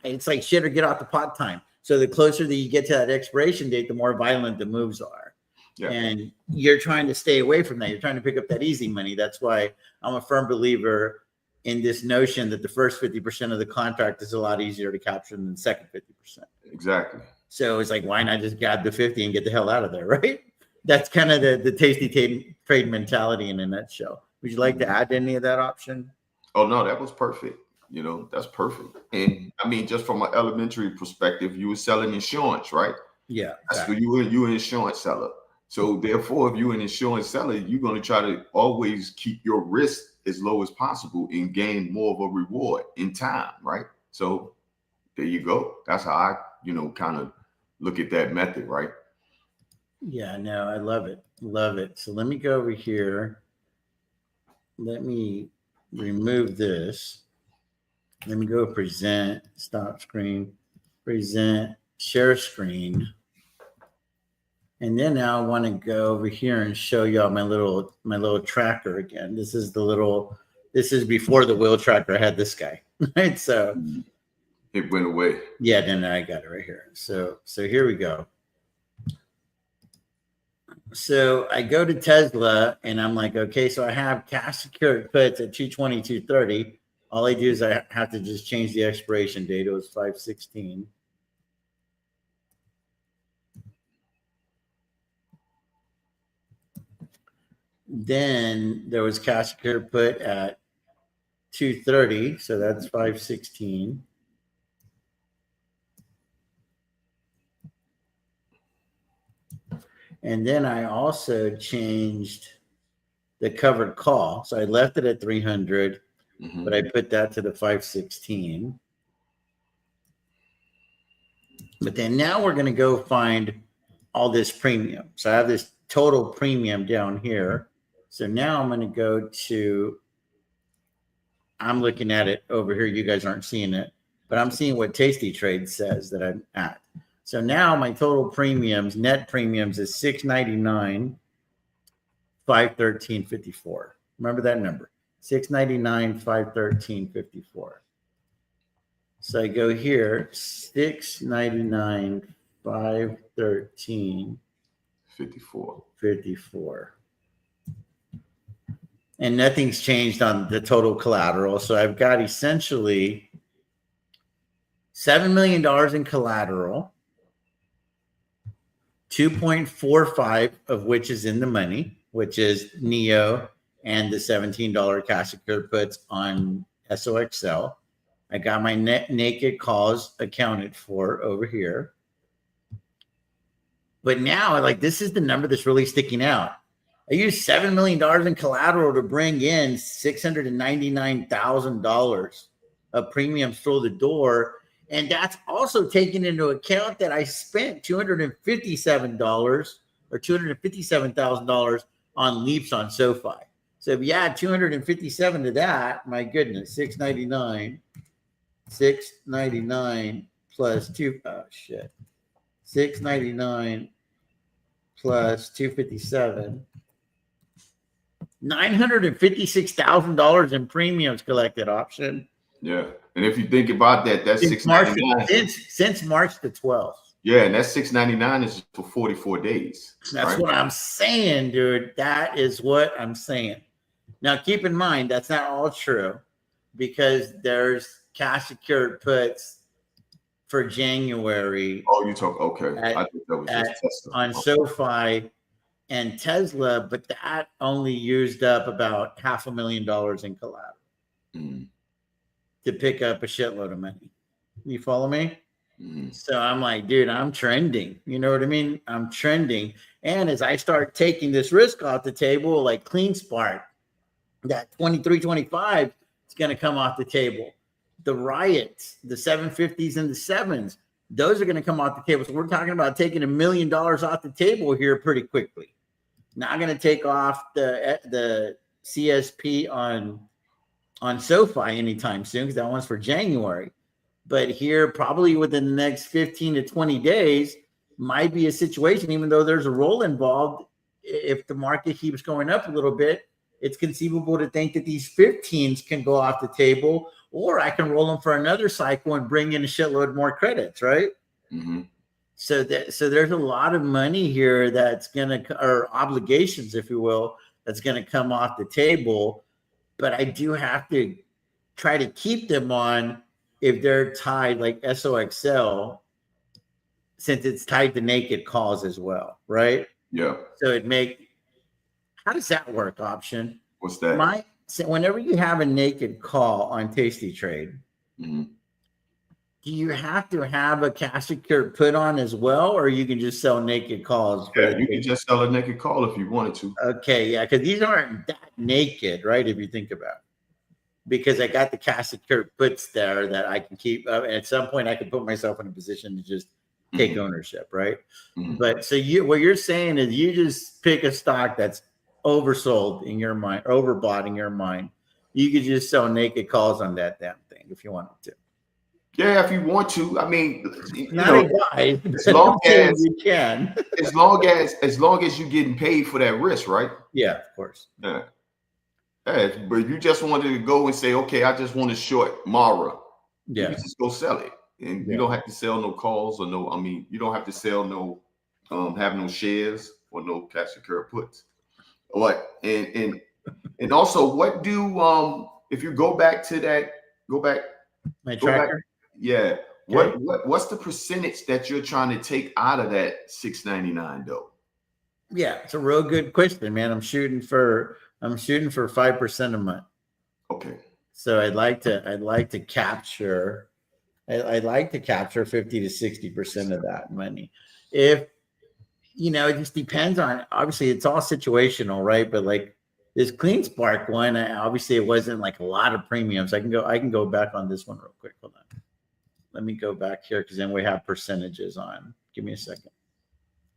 S1: it's like shit or get off the pot time. So the closer that you get to that expiration date, the more violent the moves are. Yeah. And you're trying to stay away from that. You're trying to pick up that easy money. That's why I'm a firm believer in this notion that the first 50% of the contract is a lot easier to capture than the second 50%.
S2: Exactly.
S1: So it's like, why not just grab the 50 and get the hell out of there, right? That's kind of the tasty trade mentality in a nutshell. Would you like to add any of that option?
S2: Oh, no, that was perfect. That's perfect. And I mean, just from an elementary perspective, you were selling insurance, right?
S1: Yeah.
S2: That's what you an insurance seller. So therefore, if you're an insurance seller, you're going to try to always keep your risk as low as possible and gain more of a reward in time, right? So there you go. That's how I, kind of look at that method, right?
S1: Yeah, no, I love it. Love it. So let me go over here. Let me remove this. Let me go present, stop screen, present, share screen. And then now I want to go over here and show y'all my little tracker again. This is before the wheel tracker. I had this guy, right? So
S2: it went away.
S1: Yeah, then I got it right here. So here we go. So I go to Tesla and I'm like, okay, so I have cash secured puts at 220, 230. All I do is I have to just change the expiration date. It was 5/16. Then there was cash secured put at 230. So that's 5/16. And then I also changed the covered call. So I left it at 300, but I put that to the 5/16. But then now we're going to go find all this premium. So I have this total premium down here. So now I'm going to go to, I'm looking at it over here. You guys aren't seeing it, but I'm seeing what Tasty Trade says that I'm at. So now my total premiums, net premiums is $699, $513.54. Remember that number, $699, $513.54. So I go here, $699, $513.54. And nothing's changed on the total collateral. So I've got essentially $7 million in collateral, 2.45 of which is in the money, which is NEO and the $17 cash secured puts on SOXL. I got my net naked calls accounted for over here. But now, like, this is the number that's really sticking out. I used $7 million in collateral to bring in $699,000 of premiums through the door. And that's also taking into account that I spent $257 or $257,000 on leaps on SoFi. So if you add 257 to that, my goodness, $699 plus $699 plus 257, $956,000 in premiums collected option.
S2: Yeah. And if you think about that, that's $699
S1: since March the 12th.
S2: Yeah, and that $699 is for 44 days.
S1: That's right? What I'm saying, dude. That is what I'm saying. Now, keep in mind, that's not all true because there's cash secured puts for January.
S2: Oh, you talk, okay. I think that was just Tesla.
S1: On SoFi and Tesla, but that only used up about $500,000 in collateral to pick up a shitload of money. You follow me? So I'm like, dude, I'm trending. You know what I mean? I'm trending. And as I start taking this risk off the table, like Clean Spark, that 23.25 is going to come off the table. The Riots, the 750s and the 7s, those are going to come off the table. So we're talking about taking $1 million off the table here pretty quickly. Not going to take off the CSP on SoFi anytime soon because that one's for January. But here, probably within the next 15 to 20 days, might be a situation, even though there's a roll involved, if the market keeps going up a little bit, it's conceivable to think that these 15s can go off the table, or I can roll them for another cycle and bring in a shitload more credits, right?
S2: Mm-hmm.
S1: So there's a lot of money here that's gonna, or obligations, if you will, that's gonna come off the table. But I do have to try to keep them on if they're tied like SOXL, since it's tied to naked calls as well, right?
S2: Yeah.
S1: So how does that work, option?
S2: What's that?
S1: So whenever you have a naked call on Tasty Trade,
S2: Mm-hmm.
S1: do you have to have a cash secured put on as well, or you can just sell naked calls?
S2: Yeah, you can just sell a naked call if you wanted to.
S1: Okay, yeah, because these aren't that naked, right? If you think about it. Because I got the cash secured puts there that I can keep, and at some point I can put myself in a position to just take ownership, right?
S2: Mm-hmm.
S1: But so what you're saying is you just pick a stock that's oversold in your mind, or overbought in your mind. You could just sell naked calls on that damn thing if you wanted to.
S2: Yeah, if you want to. I mean,
S1: Not advised,
S2: as long as
S1: you can.
S2: as long as you're getting paid for that risk, right?
S1: Yeah, of course.
S2: Yeah. Yeah, but if you just wanted to go and say, okay, I just want to short Mara, you can just go sell it. And you don't have to sell no calls or no, I mean, you don't have to sell no, have no shares or no cash secured puts. What and also what do if you go back to that,
S1: My tracker?
S2: Yeah.
S1: Okay.
S2: What's the percentage that you're trying to take out of that $6.99 though?
S1: Yeah, it's a real good question, man. I'm shooting for 5% a month.
S2: Okay.
S1: So I'd like to capture 50 to 60% of that money. If it just depends on, obviously it's all situational, right? But like this Clean Spark one, obviously it wasn't like a lot of premiums. I can go back on this one real quick. Hold on. Let me go back here because then we have percentages on. Give me a second.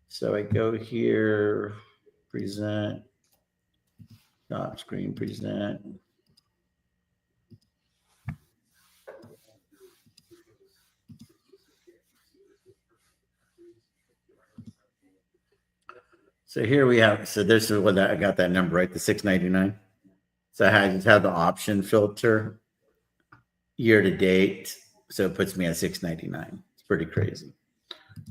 S1: So I go here, present, stop screen, present. So here we have, so this is what I got that number, right? The 699. So I just have the option filter year to date. So it puts me at 699. It's pretty crazy.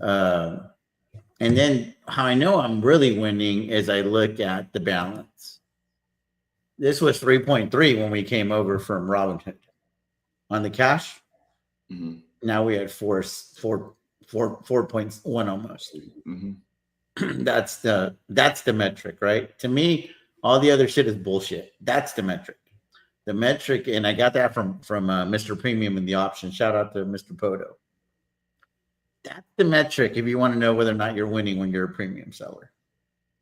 S1: And then how I know I'm really winning is I look at the balance. This was 3.3 when we came over from Robinhood on the cash.
S2: Mm-hmm.
S1: Now we had 4.1 almost.
S2: Mm-hmm.
S1: That's the metric, right? To me, all the other shit is bullshit. That's the metric. The metric, and I got that from Mr. Premium in the option. Shout out to Mr. Poto. That's the metric if you want to know whether or not you're winning when you're a premium seller.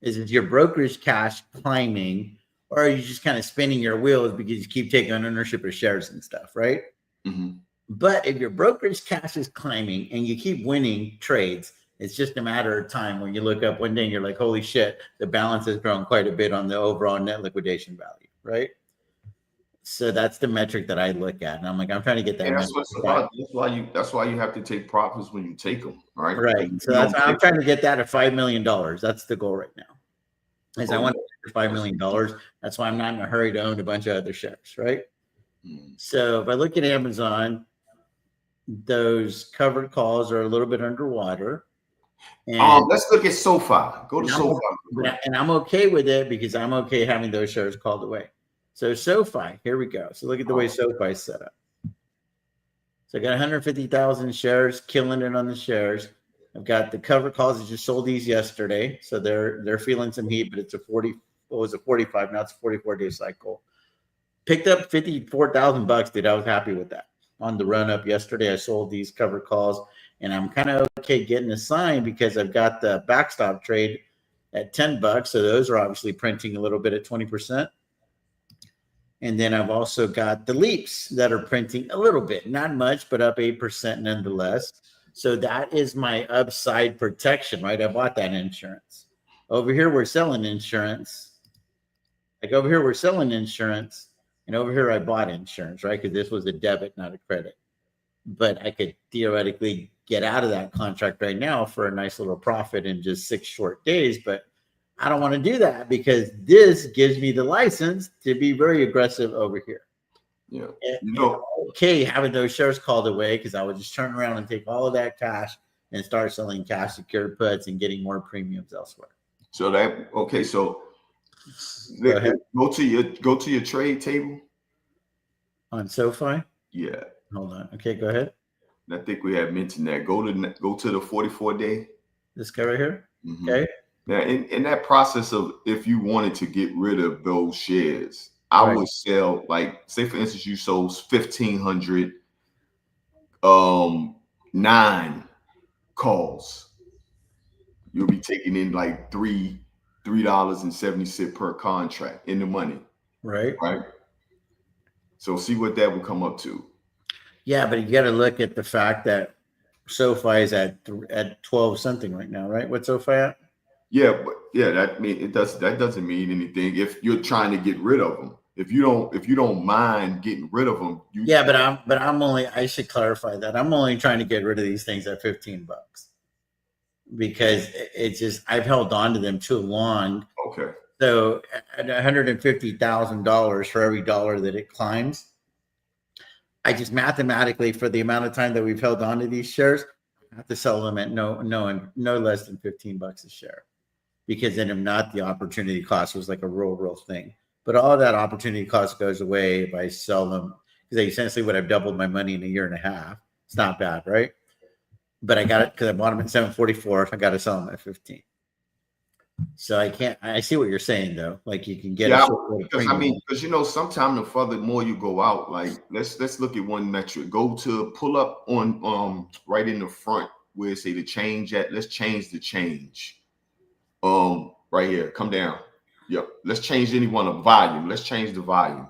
S1: Is your brokerage cash climbing, or are you just kind of spinning your wheels because you keep taking ownership of shares and stuff, right?
S2: Mm-hmm.
S1: But if your brokerage cash is climbing and you keep winning trades, it's just a matter of time when you look up one day and you're like, holy shit, the balance has grown quite a bit on the overall net liquidation value, right? So that's the metric that I look at. And I'm like, I'm trying to get that.
S2: Yeah, that's what it's about. That's why you have to take profits when you take them, right?
S1: Right. So that's why I'm trying to get that at $5 million. That's the goal right now. I want to get $5 million. That's why I'm not in a hurry to own a bunch of other shares, right? So if I look at Amazon, those covered calls are a little bit underwater.
S2: And let's look at SoFi. Go to SoFi.
S1: And I'm okay with it because I'm okay having those shares called away. So SoFi, here we go. So look at the way SoFi is set up. So I got 150,000 shares, killing it on the shares. I've got the covered calls. I just sold these yesterday. So they're feeling some heat, but it's a 45, now it's a 44-day cycle. Picked up $54,000, dude. I was happy with that. On the run up yesterday, I sold these covered calls, and I'm kind of okay getting a sign because I've got the backstop trade at $10. So those are obviously printing a little bit at 20%. And then I've also got the leaps that are printing a little bit, not much, but up 8% nonetheless. So that is my upside protection, right? I bought that insurance. Over here, we're selling insurance. Like over here, we're selling insurance. And over here, I bought insurance, right? Because this was a debit, not a credit. But I could theoretically get out of that contract right now for a nice little profit in just 6 short days. But I don't want to do that because this gives me the license to be very aggressive over here.
S2: Yeah.
S1: And I'm okay having those shares called away because I would just turn around and take all of that cash and start selling cash secured puts and getting more premiums elsewhere.
S2: So so go to your trade table
S1: on SoFi.
S2: Yeah.
S1: Hold on. Okay, go ahead.
S2: I think we have mentioned that. Go to the 44-day.
S1: This guy right here.
S2: Mm-hmm.
S1: Okay.
S2: Now, in that process of if you wanted to get rid of those shares, I would sell, like, say for instance, you sold 1,500 9 calls. You'll be taking in like $3.70 per contract in the money.
S1: Right.
S2: So see what that would come up to.
S1: Yeah, but you got to look at the fact that SoFi is at 12 something right now, right? What's SoFi at?
S2: Yeah, but that doesn't mean anything if you're trying to get rid of them. If you don't mind getting rid of them,
S1: I should clarify that I'm only trying to get rid of these things at $15 because it's just I've held on to them too long.
S2: Okay.
S1: So at $150,000 for every dollar that it climbs, I just mathematically, for the amount of time that we've held on to these shares, I have to sell them at no less than $15 a share, because then if not, the opportunity cost was like a real thing. But all of that opportunity cost goes away if I sell them, because I essentially would have doubled my money in a year and a half. It's not bad, right? But I got it because I bought them at 744. I got to sell them at 15. So I can't. I see what you're saying though. Like you can get
S2: because sometimes the further more you go out, like let's look at one metric. Go to pull up on right in the front where it say the change at. Let's change the change. Right here, come down. Yep. Let's change any one of volume. Let's change the volume.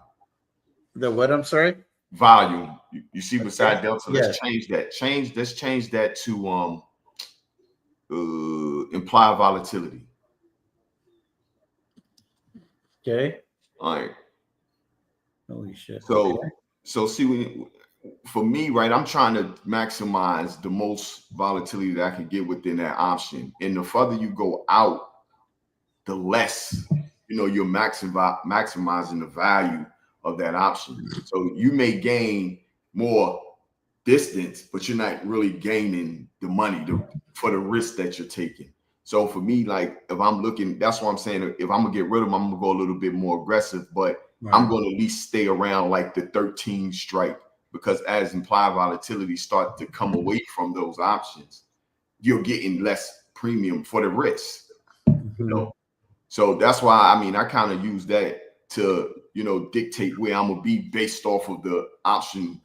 S1: The what? I'm sorry.
S2: Volume. You see beside Delta.
S1: Yes.
S2: Let's change that. Let's change that to implied volatility.
S1: Okay.
S2: All right.
S1: Holy shit.
S2: So see, for me, right, I'm trying to maximize the most volatility that I can get within that option. And the further you go out, the less, you're maximizing the value of that option. So you may gain more distance, but you're not really gaining the money for the risk that you're taking. So for me, like if I'm looking, that's what I'm saying. If I'm gonna get rid of them, I'm gonna go a little bit more aggressive, but I'm gonna at least stay around like the 13 strike, because as implied volatility start to come away from those options, you're getting less premium for the risk. So that's why I kind of use that to dictate where I'm gonna be based off of the option,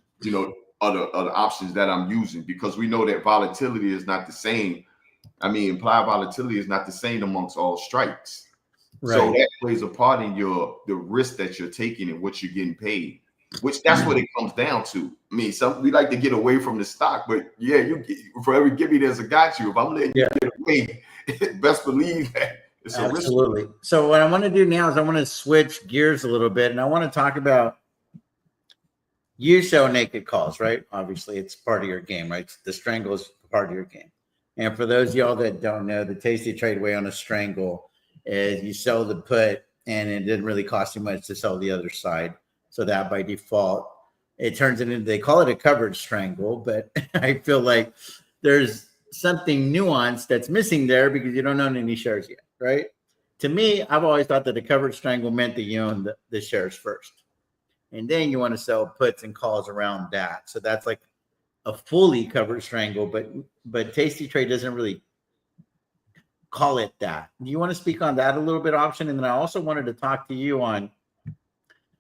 S2: other options that I'm using, because we know that volatility is not the same. Implied volatility is not the same amongst all strikes. Right. So that plays a part in the risk that you're taking and what you're getting paid, which that's what it comes down to. We like to get away from the stock, but for every give me, there's a got you. If I'm letting you get away, best believe that it's
S1: absolutely.
S2: A risk.
S1: So what I want to do now is I want to switch gears a little bit, and I want to talk about, you show naked calls, right? Obviously, it's part of your game, right? The strangle is part of your game. And for those of y'all that don't know, the tasty trade way on a strangle is you sell the put and it didn't really cost you much to sell the other side. So that by default, it turns it into, they call it a covered strangle, but I feel like there's something nuanced that's missing there because you don't own any shares yet, right? To me, I've always thought that a covered strangle meant that you own the shares first. And then you want to sell puts and calls around that. So that's like a fully covered strangle, but Tasty Trade doesn't really call it that. Do you want to speak on that a little bit, Option? And then I also wanted to talk to you on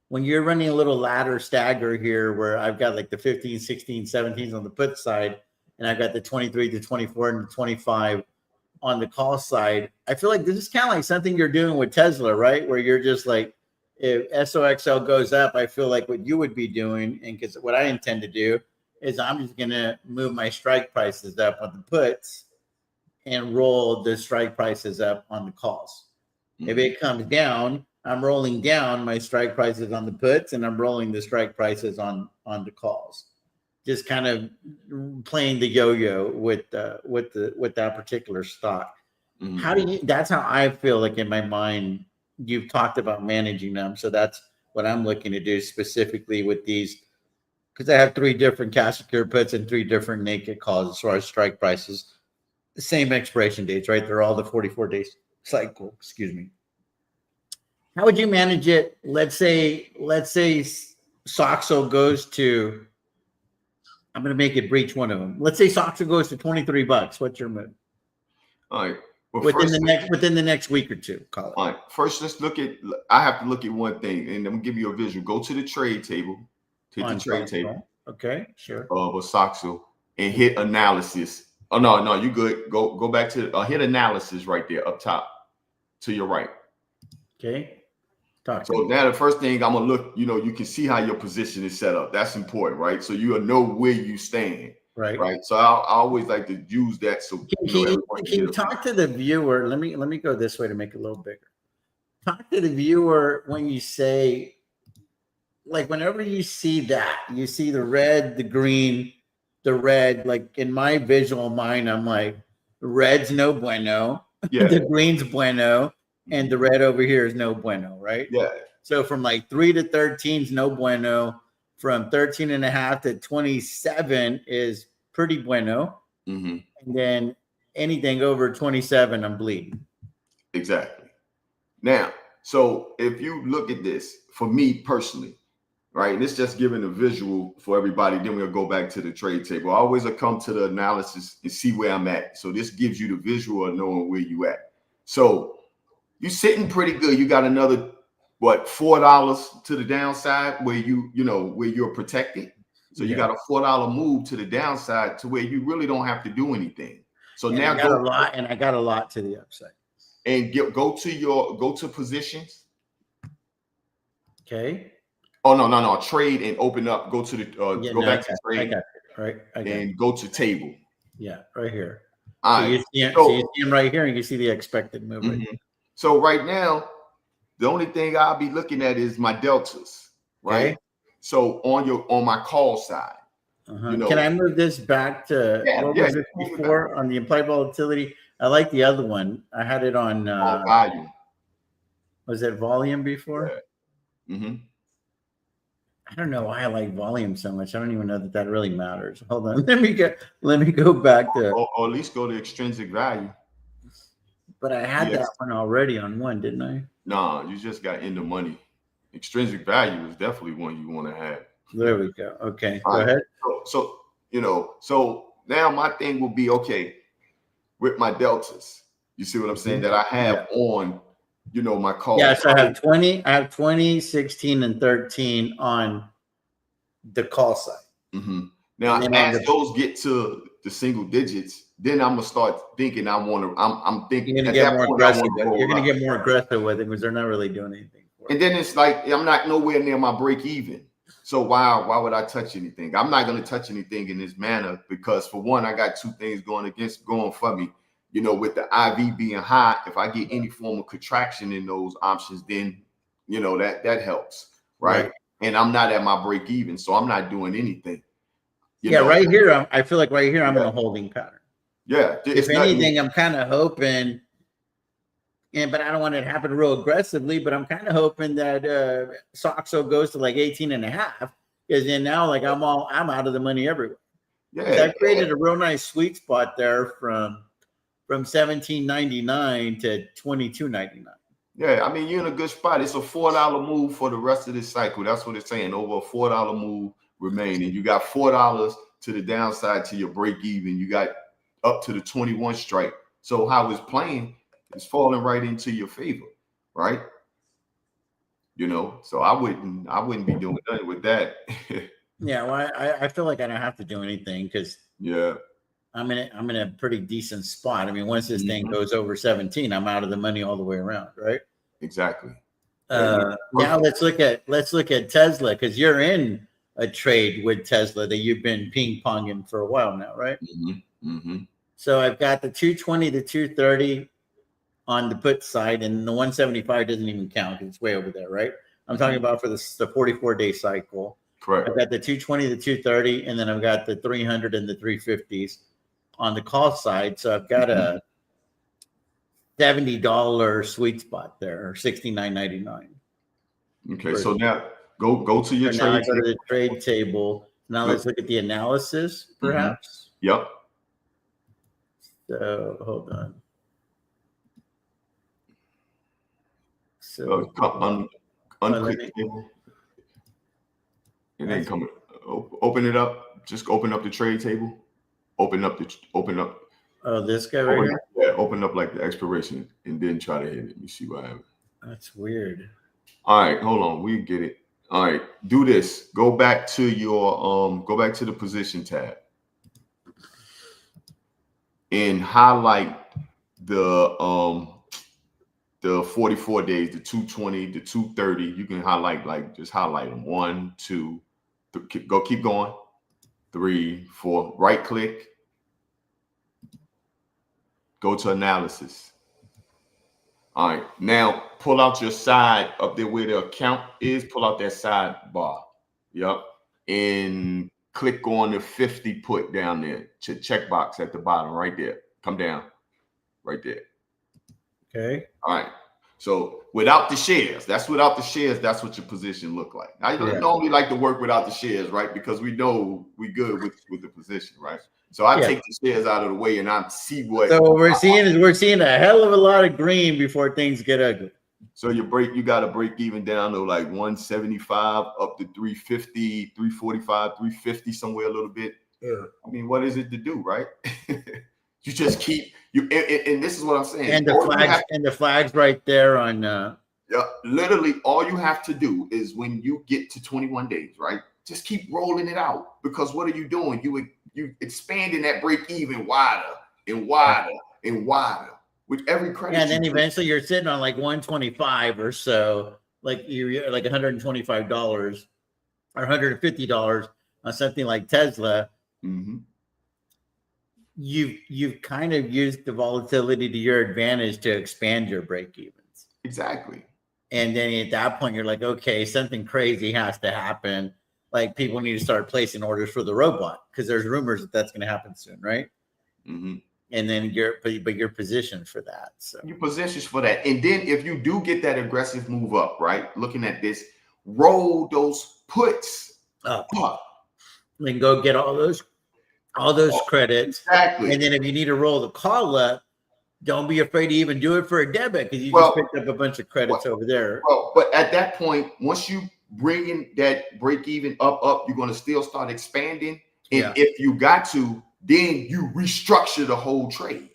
S1: when you're running a little ladder stagger here, where I've got like the 15, 16, 17s on the put side, and I've got the 23, the 24, and the 25 on the call side. I feel like this is kind of like something you're doing with Tesla, right? Where you're just like, if SOXL goes up, I feel like what you would be doing, and because what I intend to do is I'm just going to move my strike prices up on the puts and roll the strike prices up on the calls. Mm-hmm. If it comes down, I'm rolling down my strike prices on the puts and I'm rolling the strike prices on the calls. Just kind of playing the yo-yo with that particular stock.
S2: Mhm.
S1: How do you, that's how I feel like in my mind, you've talked about managing them. So that's what I'm looking to do specifically with these, because I have 3 different cash secure puts and 3 different naked calls as far as strike prices. The same expiration dates, right? They're all the 44 days cycle. Excuse me. How would you manage it? Let's say Soxo goes to, I'm going to make it breach one of them. Let's say Soxo goes to $23. What's your move?
S2: All right. Well,
S1: Within
S2: first,
S1: the next week or two, call it.
S2: all right. First, let's look at. I have to look at one thing, and I'm gonna give you a visual. Go to the trade table. Hit the
S1: On
S2: trade
S1: Soxo.
S2: table
S1: Okay, sure.
S2: of a Saxo and hit analysis. Oh no, you good. Go back to hit analysis right there up top to your right.
S1: Okay. Talk to
S2: So
S1: me.
S2: now the first thing I'm gonna look, you can see how your position is set up. That's important, right? So you'll know where you stand,
S1: Right.
S2: right? So I always like to use that so everyone
S1: Can
S2: can
S1: you
S2: get a
S1: talk to the viewer? Let me go this way to make it a little bigger. Talk to the viewer when you say, like, whenever you see that, you see the red, the green, the red. Like in my visual mind, I'm like, red's no bueno,
S2: yeah,
S1: the green's bueno, and the red over here is no bueno, right?
S2: yeah.
S1: So from like 3 to 13 is no bueno. From 13 and a half to 27 is pretty bueno.
S2: Mm-hmm.
S1: And then anything over 27, I'm bleeding.
S2: Exactly. Now, so if you look at this, for me personally, right, and it's just giving a visual for everybody, then we'll go back to the trade table. I always come to the analysis and see where I'm at. So this gives you the visual of knowing where you at. So you're sitting pretty good. You got another, what, $4 to the downside where where you're protected. So you got a $4 move to the downside to where you really don't have to do anything. So
S1: and
S2: now
S1: I got a lot to the upside.
S2: And go to positions.
S1: Okay.
S2: Oh no! Trade and open up. Go to the go back to trade.
S1: I got it. Right.
S2: And go to table.
S1: Yeah, right here.
S2: All
S1: so
S2: right.
S1: you see him right here, and you see the expected move. Right.
S2: So right now, the only thing I'll be looking at is my deltas. Right.
S1: Okay.
S2: So on my call side.
S1: Can I move this back to what was it before on the implied volatility? I like the other one. I had it on
S2: volume.
S1: Was it volume before?
S2: Yeah. Mm-hmm.
S1: I don't know why I like volume so much. I don't even know that really matters. Hold on. Let me go back to
S2: or at least go to extrinsic value.
S1: But I had that one already on one, didn't I?
S2: No, you just got in the money. Extrinsic value is definitely one you want to have.
S1: There we go. Okay. Go ahead.
S2: So now my thing will be okay with my deltas. You see what I'm saying? That I have on, my call.
S1: Yeah, so I have 20, 16, and 13 on the call side.
S2: Mm-hmm. Now, as those get to the single digits, then I'm gonna start thinking I'm thinking
S1: you're gonna get more aggressive. You're gonna get more aggressive with it because they're not really doing anything.
S2: And then it's like I'm not nowhere near my break even. So why would I touch anything? I'm not going to touch anything in this manner because, for one, I got 2 things going for me. With the IV being high, if I get any form of contraction in those options, then that helps, right? And I'm not at my break even, so I'm not doing anything.
S1: Right here, I feel like right here I'm in a holding pattern.
S2: Yeah.
S1: If anything, I'm kind of hoping. But I don't want it to happen real aggressively, but I'm kind of hoping that Soxo goes to like 18 and a half, because then now like I'm out of the money everywhere. Yeah. I created a real nice sweet spot there from 17.99 to 22.99.
S2: Yeah, I mean, you're in a good spot. It's a $4 move for the rest of this cycle. That's what it's saying. Over a $4 move remaining. You got $4 to the downside to your break even. You got up to the 21 strike. So how it's playing, it's falling right into your favor, right? So I wouldn't be doing nothing with that.
S1: Yeah, well, I feel like I don't have to do anything because I'm in a pretty decent spot. I mean, once this thing goes over 17, I'm out of the money all the way around, right?
S2: Exactly.
S1: Now let's look at Tesla, because you're in a trade with Tesla that you've been ping ponging for a while now, right? So I've got the 220 to 230 on the put side, and the 175 doesn't even count. It's way over there, right? I'm talking about for the 44-day cycle.
S2: Correct.
S1: I've got the 220 to 230, and then I've got the 300 and the 350s on the call side. So I've got a $70 sweet spot there, or $69.99.
S2: Okay, so now go to your
S1: So now I
S2: trade
S1: go to the
S2: table.
S1: trade table. Now let's look at the analysis, perhaps.
S2: Yep.
S1: So hold on. So
S2: unclick the table. It ain't coming. Open it up. Just open up the trade table. Open up.
S1: Oh, this guy right here?
S2: Yeah, open up like the expiration and then try to hit it. You see what happens.
S1: That's weird.
S2: All right, hold on. We get it. All right, do this. Go back to the position tab and highlight the 44 days, the 220, the 230. You can just highlight them. 1, 2, keep going. 3, 4. Right click. Go to analysis. All right, now pull out your side up there where the account is. Pull out that sidebar. Yep. And click on the 50 put down there. Checkbox at the bottom right there. Come down right there.
S1: Okay.
S2: All right. So without the shares, that's what your position look like. I normally like to work without the shares, right? Because we know we good with the position, right? So I take the shares out of the way and I see what.
S1: So what we're seeing a hell of a lot of green before things get ugly.
S2: So you got to break even down to like 175 up to 350, 345, 350, somewhere a little bit.
S1: Yeah.
S2: I mean, what is it to do, right? You just keep and this is what I'm saying.
S1: And the flags right there on
S2: literally all you have to do is when you get to 21 days, right? Just keep rolling it out, because what are you doing? You expanding that break even wider and wider and wider with every credit.
S1: And then eventually you're sitting on like 125 or so, like you're like $125 or $150 on something like Tesla.
S2: Mm-hmm.
S1: You've kind of used the volatility to your advantage to expand your break evens.
S2: Exactly.
S1: And then at that point, you're like, okay, something crazy has to happen. Like people need to start placing orders for the robot because there's rumors that that's going to happen soon, right?
S2: Mm-hmm.
S1: And then you're positioned for that. So
S2: you're positioned for that. And then if you do get that aggressive move up, right? Looking at this, roll those puts up.
S1: Then go get all those credits.
S2: Exactly.
S1: And then if you need to roll the call up, don't be afraid to even do it for a debit, because you just picked up a bunch of credits over there.
S2: Well, but at that point, once you bring in that break even up, you're going to still start expanding. And if you got to, then you restructure the whole trade,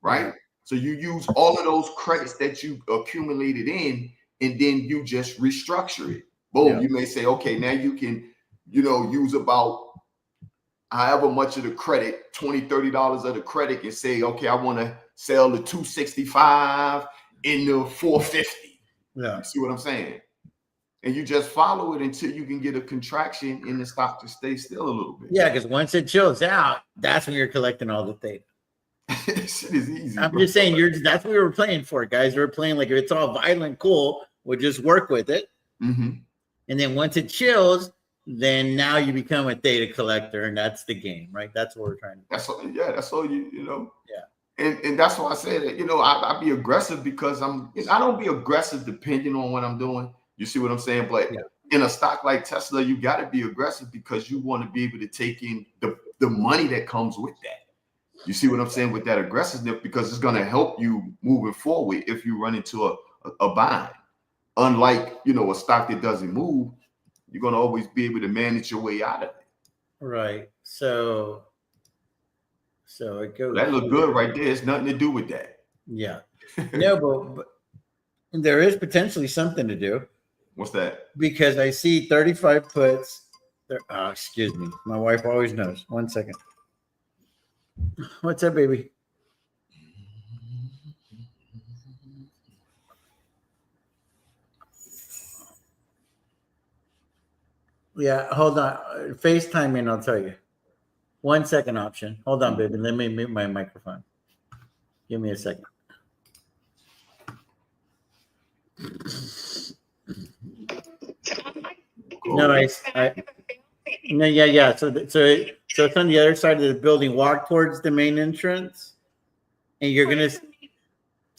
S2: right? Yeah. So you use all of those credits that you accumulated in, and then you just restructure it. Boom. Yeah. You may say, okay, now you can, use about however much of the credit, $20, $30 of the credit, and say, okay, I want to sell the 265 in the 450.
S1: Yeah.
S2: You see what I'm saying? And you just follow it until you can get a contraction in the stock to stay still a little bit.
S1: Yeah, because once it chills out, that's when you're collecting all the theta.
S2: Shit is easy.
S1: I'm just saying, that's what we were playing for, guys. We were playing like, if it's all violent, cool, we'll just work with it.
S2: Mm-hmm.
S1: And then once it chills, then now you become a theta collector, and that's the game, right? That's what we're trying to do.
S2: That's all you know.
S1: Yeah.
S2: And that's why I say that, I be aggressive because I don't be aggressive depending on what I'm doing. You see what I'm saying? But in a stock like Tesla, you got to be aggressive because you want to be able to take in the money that comes with that. You see what I'm saying? With that aggressiveness, because it's going to help you moving forward if you run into a bind. Unlike, a stock that doesn't move, you're going to always be able to manage your way out of it.
S1: Right. So it goes.
S2: That look good right there. It's nothing to do with that.
S1: Yeah. No, but there is potentially something to do.
S2: What's that?
S1: Because I see 35 puts. Excuse me. My wife always knows. 1 second. What's up, baby? Yeah, hold on. FaceTime me and I'll tell you. 1 second option. Hold on, baby. Let me mute my microphone. Give me a second. No, no, yeah. So it's on the other side of the building. Walk towards the main entrance, and you're gonna.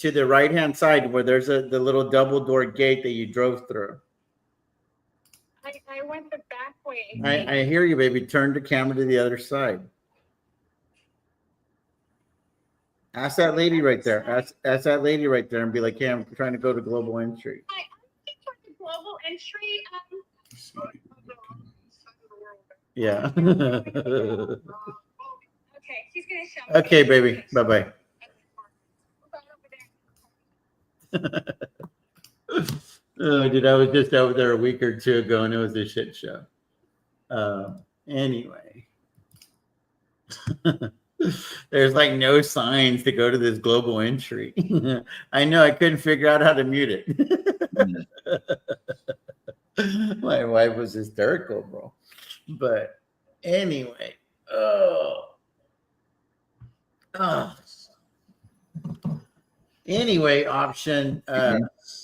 S1: to the right-hand side where there's the little double door gate that you drove through.
S3: I went the back way.
S1: I hear you, baby. Turn the camera to the other side. Ask that lady right there. Ask that lady right there and be like, "Hey, I'm trying to go to global entry."
S3: Hi, I'm for the global entry.
S1: Yeah.
S3: Okay, she's gonna show me.
S1: Okay, baby. Bye-bye. Oh, dude, I was just over there a week or two ago, and it was a shit show. Anyway. There's like no signs to go to this global entry. I know I couldn't figure out how to mute it. My wife was hysterical, bro. But anyway, anyway, option.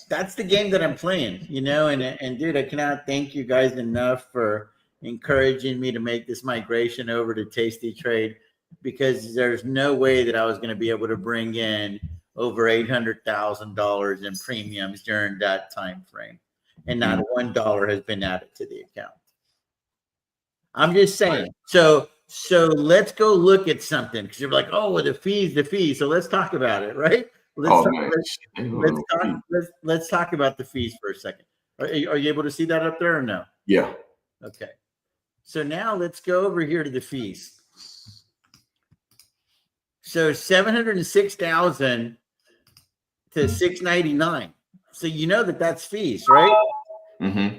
S1: That's the game that I'm playing, and dude, I cannot thank you guys enough for encouraging me to make this migration over to Tasty Trade, because there's no way that I was going to be able to bring in over $800,000 in premiums during that time frame, and not $1 has been added to the account. I'm just saying. So let's go look at something, because you're like, oh, well, the fees. So let's talk about it, right? Let's talk about the fees for a second. Are you able to see that up there or no?
S2: Yeah.
S1: Okay. So now let's go over here to the fees. So 706,000 to 699. So you know that's fees, right?
S2: Mm-hmm.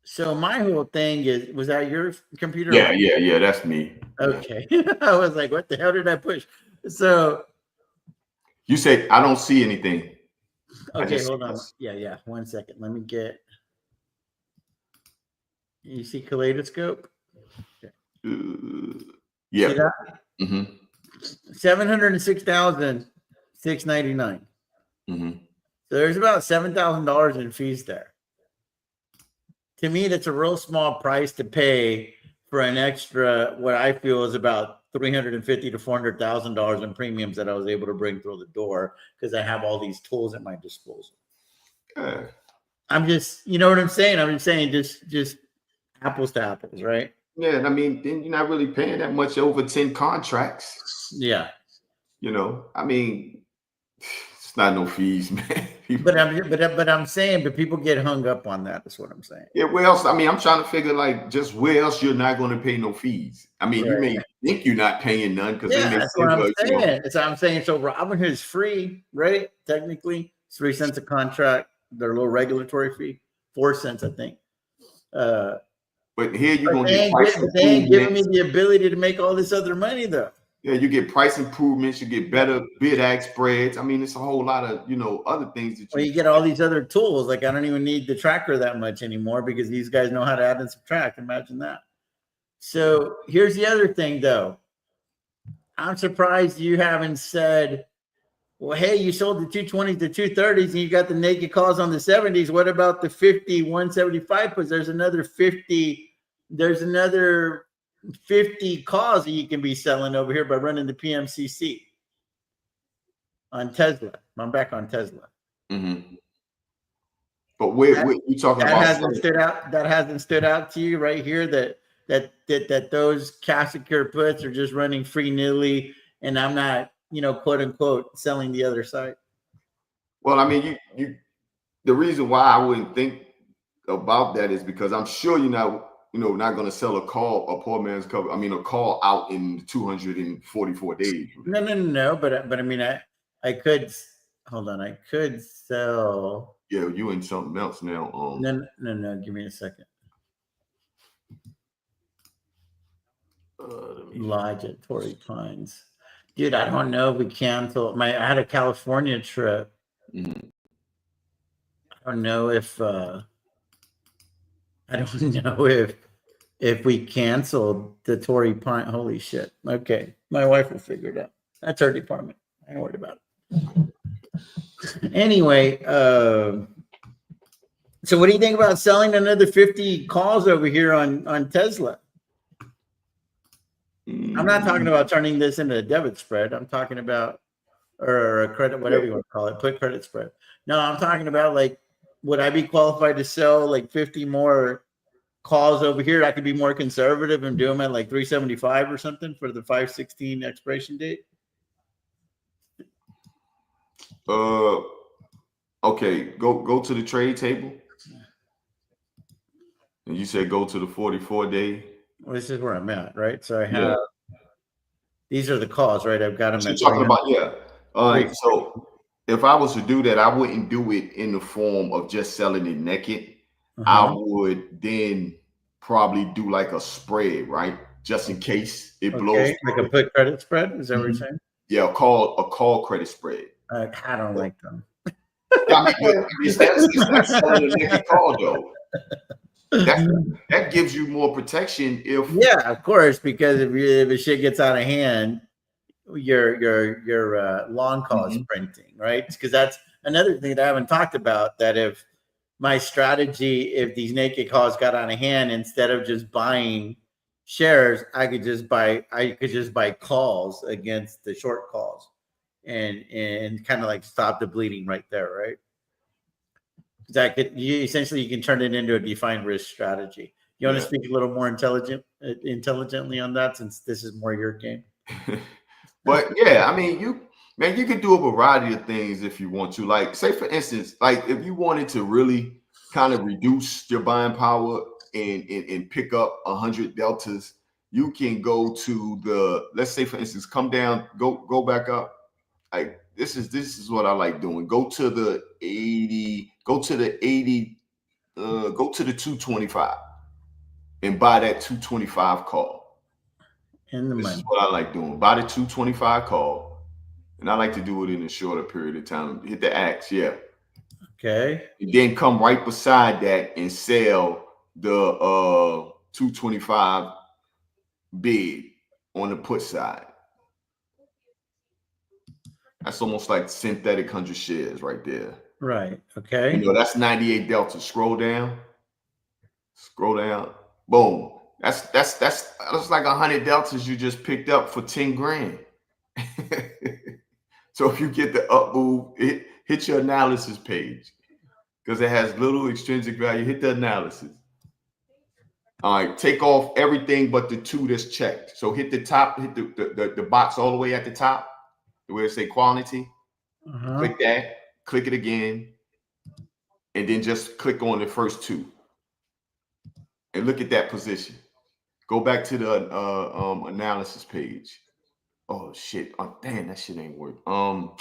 S1: So my whole thing was that your computer?
S2: Yeah. That's me.
S1: Okay. I was like, what the hell did I push? So
S2: you say I don't see anything.
S1: Okay, hold on. Yeah. 1 second. Let me get. You see Kaleidoscope? Okay.
S2: Yeah.
S1: See that?
S2: Mm-hmm.
S1: 706,699.
S2: Mm-hmm.
S1: So there's about $7,000 in fees there. To me, that's a real small price to pay for an extra, what I feel is about $350,000 to $400,000 in premiums that I was able to bring through the door, because I have all these tools at my disposal. I'm just, you know what I'm saying? I'm just saying, just apples to apples, right?
S2: Yeah, and I mean, then you're not really paying that much over 10 contracts.
S1: Yeah.
S2: I mean, it's not no fees, man.
S1: But I'm saying, but people get hung up on that. That's what I'm saying.
S2: Yeah, where else? I mean, I'm trying to figure just where else you're not going to pay no fees. I mean,
S1: Right.
S2: You may think you're not paying none because
S1: that's what I'm saying. That's what I'm saying. So Robinhood is free, right? Technically, it's 3 cents a contract. Their little regulatory fee, 4 cents, I think.
S2: But here you're going to
S1: get price improvements. They ain't giving me the ability to make all this other money, though.
S2: Yeah, you get price improvements. You get better bid-ask spreads. I mean, it's a whole lot of other things that
S1: you get all these other tools. Like, I don't even need the tracker that much anymore, because these guys know how to add and subtract. Imagine that. So here's the other thing, though. I'm surprised you haven't said, well, hey, you sold the 220s to 230s and you got the naked calls on the 70s. What about the 50, 175? Because there's another 50 calls that you can be selling over here by running the PMCC on Tesla. I'm back on Tesla.
S2: Mm-hmm. But where you talking about?
S1: That hasn't stood out to you right here, that those cash secure puts are just running free nilly, and I'm not, quote unquote, selling the other side.
S2: Well, I mean, you the reason why I wouldn't think about that is because I'm sure you're not going to sell a poor man's cover. I mean, a call out in 244 days.
S1: No. But I mean, I could, hold on. I could sell.
S2: Yeah, you in something else now.
S1: No. Give me a second. Elijah, Torrey Pines. Dude, I don't know if we cancel. I had a California trip.
S2: Mm-hmm.
S1: I don't know if if we canceled the Torrey Pine. Holy shit. Okay. My wife will figure it out. That's her department. I ain't worried about it. Anyway, so what do you think about selling another 50 calls over here on Tesla? I'm not talking about turning this into a debit spread. I'm talking about or a credit, whatever you want to call it, put credit spread. No, I'm talking about like, would I be qualified to sell like 50 more calls over here? I could be more conservative and do them at like 375 or something for the 5/16 expiration date.
S2: Okay, go to the trade table. And you said go to the 44-day.
S1: Well, this is where I'm at, right? So I have these are the calls, right? I've got them
S2: You're
S1: at
S2: talking
S1: 300.
S2: about, yeah. All right. So if I was to do that, I wouldn't do it in the form of just selling it naked. I would then probably do like a spread, right? Just in case it blows.
S1: Okay, like a put credit spread. Is that what you're saying?
S2: Yeah, a call credit spread.
S1: I don't like them.
S2: I mean, it's not selling a naked call though. That gives you more protection if
S1: of course, because if shit gets out of hand, your long call is printing, right? Because that's another thing that I haven't talked about. That if my strategy, if these naked calls got out of hand, instead of just buying shares, I could just buy calls against the short calls, and kind of like stop the bleeding right there, right? That could you can turn it into a defined risk strategy. You want to speak a little more intelligently on that, since this is more your game.
S2: But yeah, I mean, you can do a variety of things if you want to. Like, say for instance, like if you wanted to really kind of reduce your buying power and pick up 100 deltas, you can go to the, let's say for instance, come down, go back up. Like this is what I like doing. Go to the 80, go to the 225 and buy that 225 call.
S1: In the
S2: This
S1: money.
S2: is what I like doing. Buy the 225 call. And I like to do it in a shorter period of time. Hit the axe, yeah.
S1: Okay.
S2: And then come right beside that and sell the 225 bid on the put side. That's almost like synthetic 100 shares right there.
S1: Right. Okay.
S2: You know, that's 98 delta. Scroll down. Scroll down. Boom. That's like 100 deltas you just picked up for 10 grand. So if you get the up move, hit your analysis page because it has little extrinsic value. Hit the analysis. All right, take off everything but the two that's checked. So hit the top, hit the box all the way at the top, where it say quality. Click that, click it again, and then just click on the first two. And look at that position. Go back to the analysis page. Oh shit! Oh damn, that shit ain't work. Hold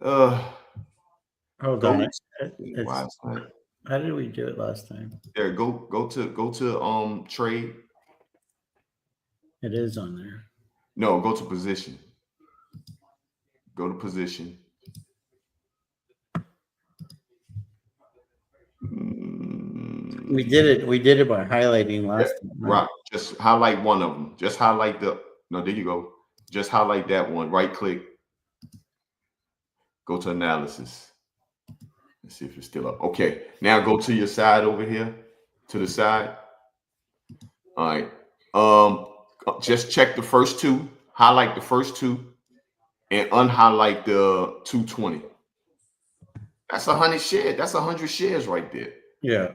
S1: on.
S2: How
S1: did we do it last time?
S2: There, go to trade.
S1: It is on there.
S2: No, go to position. Go to position.
S1: We did it by highlighting last time.
S2: Right. Just highlight one of them. Just highlight no, there you go. Just highlight that one. Right click. Go to analysis. Let's see if it's still up. Okay. Now go to your side over here. To the side. All right. Just check the first two. Highlight the first two. And unhighlight the 220. That's 100 shares. That's 100 shares right there.
S1: Yeah.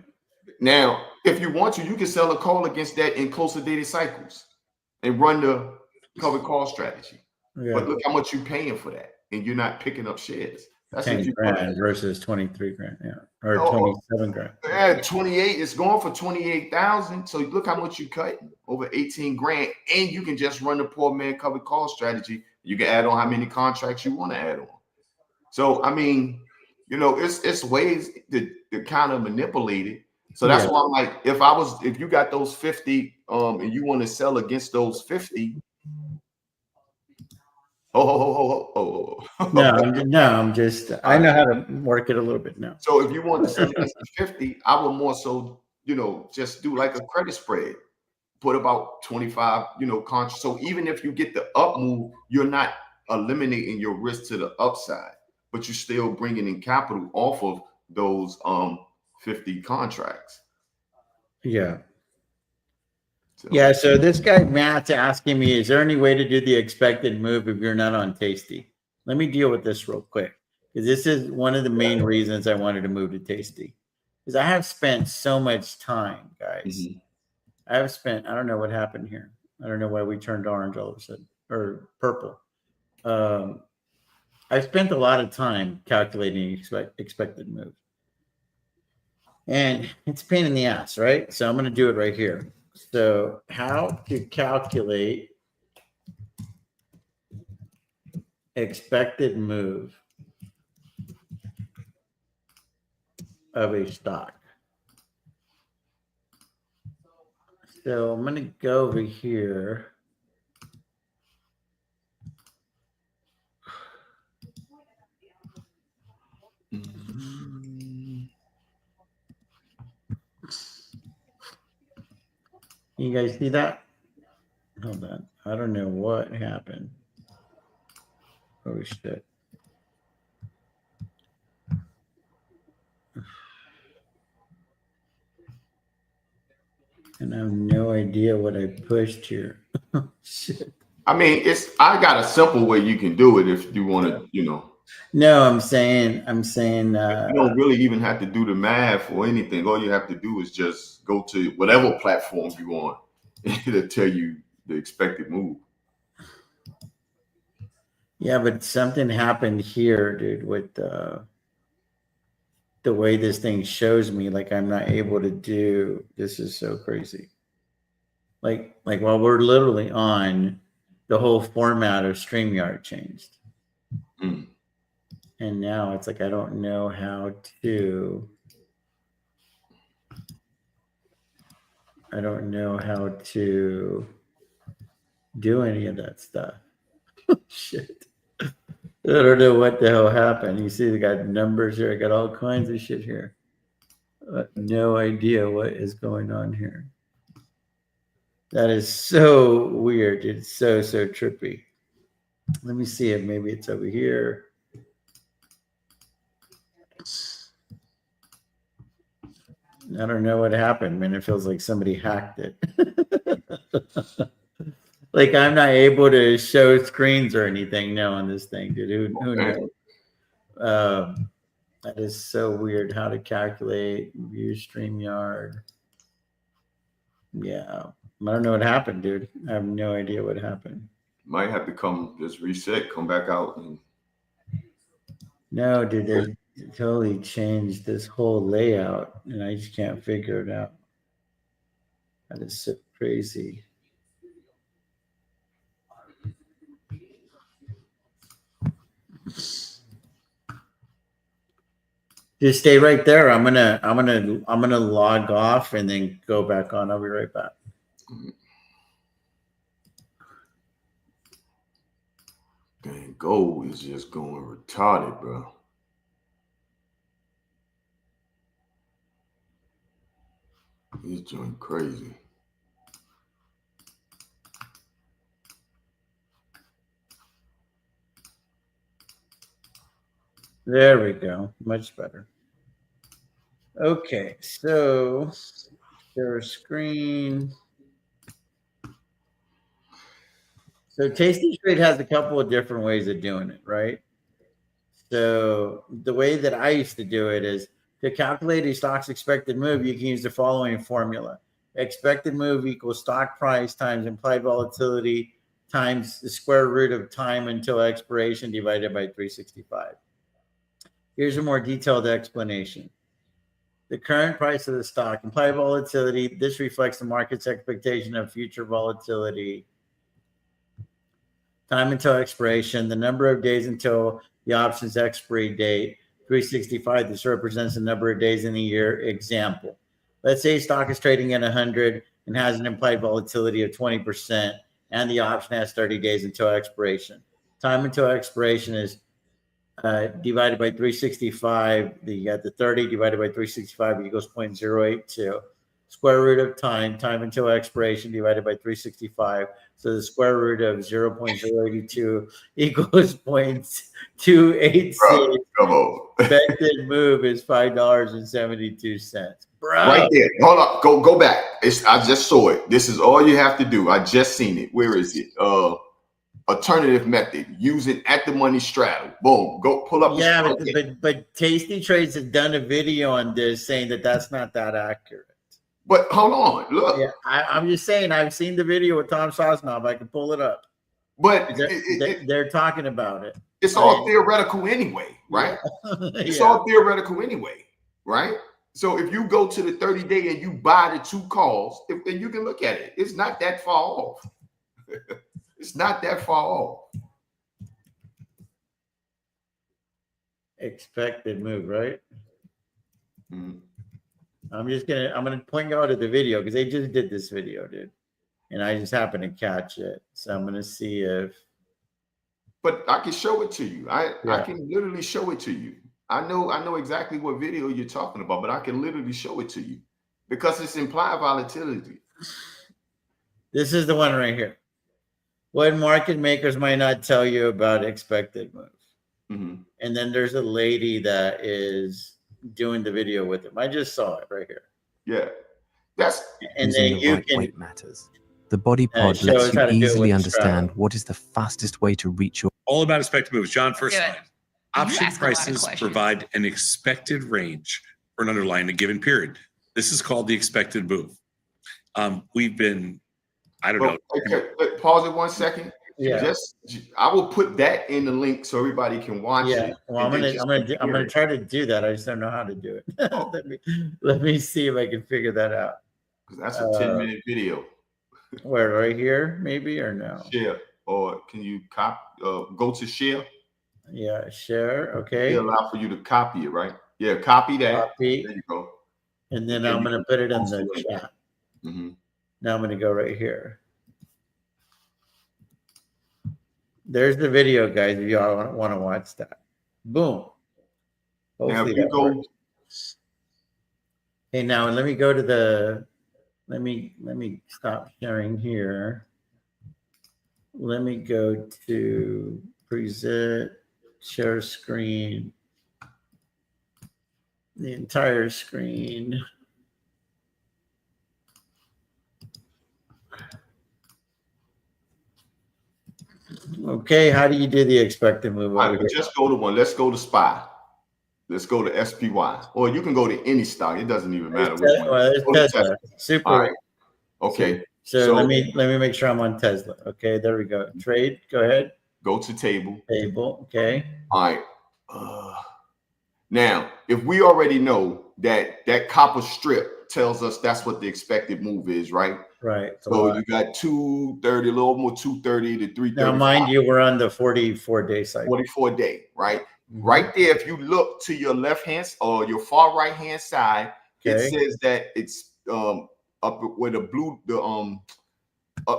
S2: Now, if you want to, you can sell a call against that in closer dated cycles and run the covered call strategy. Yeah. But look how much you're paying for that, and you're not picking up shares. That's
S1: 10 grand versus 23 grand, yeah, or 27 grand.
S2: Yeah, 28. It's going for 28,000. So look how much you cut over 18 grand, and you can just run the poor man covered call strategy. You can add on how many contracts you want to add on. So I mean, you know, it's ways to kind of manipulate it. So that's why I'm like, if you got those 50, and you want to sell against those 50. No,
S1: I'm just, I know how to work it a little bit now.
S2: So if you want to sell against the 50, I would more so, just do like a credit spread, put about 25, contracts. So even if you get the up move, you're not eliminating your risk to the upside, but you're still bringing in capital off of those 50 contracts.
S1: Yeah. So this guy Matt's asking me, is there any way to do the expected move if you're not on Tasty? let me deal with this real quick, because this is one of the main reasons I wanted to move to Tasty, because I have spent so much time, guys. I have spent, I don't know what happened here. I don't know why we turned orange all of a sudden, or purple. I've spent a lot of time calculating expected move. And it's a pain in the ass, right? So I'm going to do it right here. So how to calculate expected move of a stock. So I'm going to go over here. You guys see that? Hold on. I don't know what happened. Oh, shit. And I have no idea what I pushed here. Shit.
S2: I mean, I got a simple way you can do it if you want to, you know.
S1: No, I'm saying
S2: you don't really even have to do the math or anything. All you have to do is just go to whatever platform you want. It'll tell you the expected move.
S1: Yeah, but something happened here, dude, with the way this thing shows me, like I'm not able to do. This is so crazy. Like while we're literally on, the whole format of StreamYard changed. And now it's like I don't know how to. I don't know how to do any of that stuff. Shit. I don't know what the hell happened. You see, I got numbers here. I got all kinds of shit here. No idea what is going on here. That is so weird. It's so trippy. Let me see if maybe it's over here. I don't know what happened, man. It feels like somebody hacked it. Like I'm not able to show screens or anything now on this thing, dude. Who knows? That is so weird. How to calculate, view StreamYard. Yeah. I don't know what happened, dude. I have no idea what happened.
S2: Might have to just reset, come back out.
S1: No, dude, they totally changed this whole layout, and I just can't figure it out. That is so crazy. Just stay right there. I'm gonna log off and then go back on. I'll be right back.
S2: Dang, gold is just going retarded, bro. He's doing crazy.
S1: There we go. Much better. Okay, so share screen. So Tasty Trade has a couple of different ways of doing it, right? So the way that I used to do it is to calculate a stock's expected move, you can use the following formula. Expected move equals stock price times implied volatility times the square root of time until expiration divided by 365. Here's a more detailed explanation. The current price of the stock, implied volatility, this reflects the market's expectation of future volatility. Time until expiration, the number of days until the option's expiry date, 365. This represents the number of days in a year. Example. Let's say stock is trading at 100 and has an implied volatility of 20%, and the option has 30 days until expiration. Time until expiration is divided by 365. You got the 30 divided by 365 equals 0.082. Square root of time until expiration divided by 365. So the square root of 0.082 equals 0.286.
S2: Come on.
S1: Expected move is $5.72. Bro.
S2: Right there. Hold up. Go back. I just saw it. This is all you have to do. I just seen it. Where is it? alternative method using at the money straddle. Boom, go pull up.
S1: Yeah, but Tasty Trades has done a video on this saying that that's not that accurate.
S2: But hold on, look.
S1: Yeah, I'm just saying I've seen the video with Tom Sosnoff. I can pull it up.
S2: But
S1: they're talking about it.
S2: It's all theoretical anyway, right? Yeah. It's all theoretical anyway, right? So if you go to the 30-day and you buy the 2 calls, then you can look at it. It's not that far off. It's not that far off.
S1: Expected move, right?
S2: Mm-hmm.
S1: I'm gonna point out to the video because they just did this video, dude, and I just happened to catch it. So I'm gonna see if.
S2: But I can show it to you. I can literally show it to you. I know exactly what video you're talking about, but I can literally show it to you because it's implied volatility.
S1: This is the one right here. What market makers might not tell you about expected moves.
S2: Mm-hmm.
S1: And then there's a lady that is doing the video with him. I just saw it right here.
S2: Yeah, that's
S1: and then you can
S4: weight matters. The body pod lets you easily understand what is the fastest way to reach your.
S5: All about expected moves. John, first line. Option prices provide an expected range for an underlying a given period. This is called the expected move. We've been, I don't know.
S2: Okay, pause it 1 second.
S1: Yeah.
S2: I will put that in the link so everybody can watch it.
S1: Well, I'm gonna try to do that. I just don't know how to do it.
S2: Oh.
S1: let me see if I can figure that out.
S2: Because that's a 10-minute video.
S1: Where, right here, maybe, or no?
S2: Share, or can you go to share?
S1: Yeah, share. Okay.
S2: It'll allow for you to copy it, right? Yeah, copy that.
S1: Copy.
S2: There you go.
S1: And then I'm gonna put it in the chat.
S2: Mm-hmm.
S1: Now I'm gonna go right here. There's the video, guys. If y'all want to watch that. Boom. Hopefully
S2: now, if you go.
S1: Works. Hey, now let me go to the. Let me stop sharing here. Let me go to present, share screen, the entire screen. Okay, how do you do the expected move?
S2: Just go to one. Let's go to SPY. Let's go to SPY, or you can go to any stock. It doesn't even matter which one.
S1: Well, Tesla. Super.
S2: All right. Okay.
S1: So let me make sure I'm on Tesla. Okay, there we go. Trade. Go ahead.
S2: Go to table.
S1: Table. Okay.
S2: All right. Now, if we already know that copper strip tells us that's what the expected move is, right?
S1: Right.
S2: So you got 230, a little more 230 to 330.
S1: Now, mind you, we're on the 44-day cycle.
S2: 44-day, right? Mm-hmm. Right there, if you look to your left hand or your far right hand side, it says that it's up with the blue,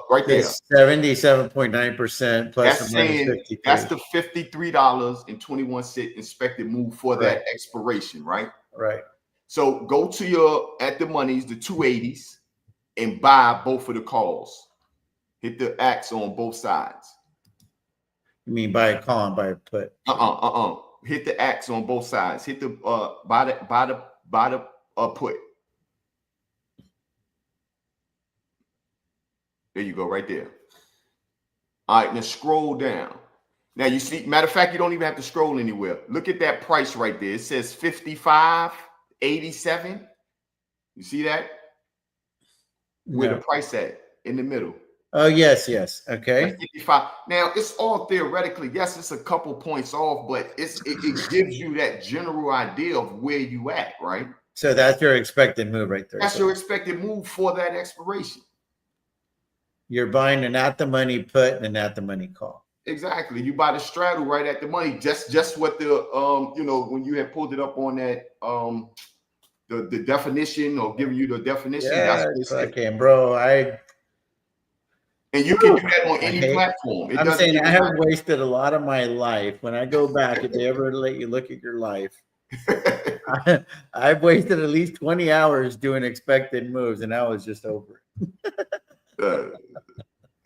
S2: right there.
S1: 77.9% plus.
S2: That's saying that's the $53.21 expected move for that expiration, right?
S1: Right.
S2: So go to your at the monies, the 280s, and buy both of the calls. Hit the X on both sides.
S1: You mean buy a call and buy a put?
S2: Hit the X on both sides. Hit the buy the put. There you go, right there. All right, now scroll down. Now you see, matter of fact, you don't even have to scroll anywhere. Look at that price right there. It says 55.87. You see that? Where the price at in the middle.
S1: Oh, yes. Okay.
S2: 55. Now it's all theoretically, yes, it's a couple points off, but it gives you that general idea of where you at, right?
S1: So that's your expected move right there.
S2: That's your expected move for that expiration.
S1: You're buying an at the money put and an at the money call.
S2: Exactly. You buy the straddle right at the money. Just what the when you had pulled it up on that the definition or giving you the definition.
S1: Yeah, that's okay, bro.
S2: And you can do that on any platform.
S1: I'm saying I have wasted a lot of my life. When I go back, if they ever let you look at your life, I've wasted at least 20 hours doing expected moves, and I was just over it.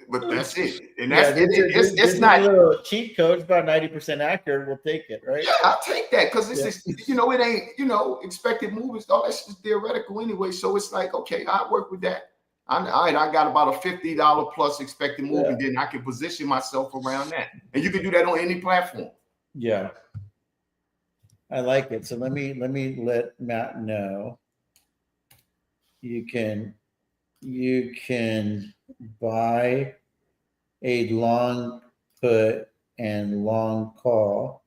S2: But that's it. And that's it's not
S1: a little cheat code. It's about 90% accurate. We'll take it, right?
S2: Yeah, I'll take that because it's it ain't expected moves. All that's just theoretical anyway. So it's like, okay, I work with that. all right, I got about a $50 plus expected move, and then I can position myself around that. And you can do that on any platform.
S1: Yeah. I like it. So let me let Matt know. You can buy a long put and long call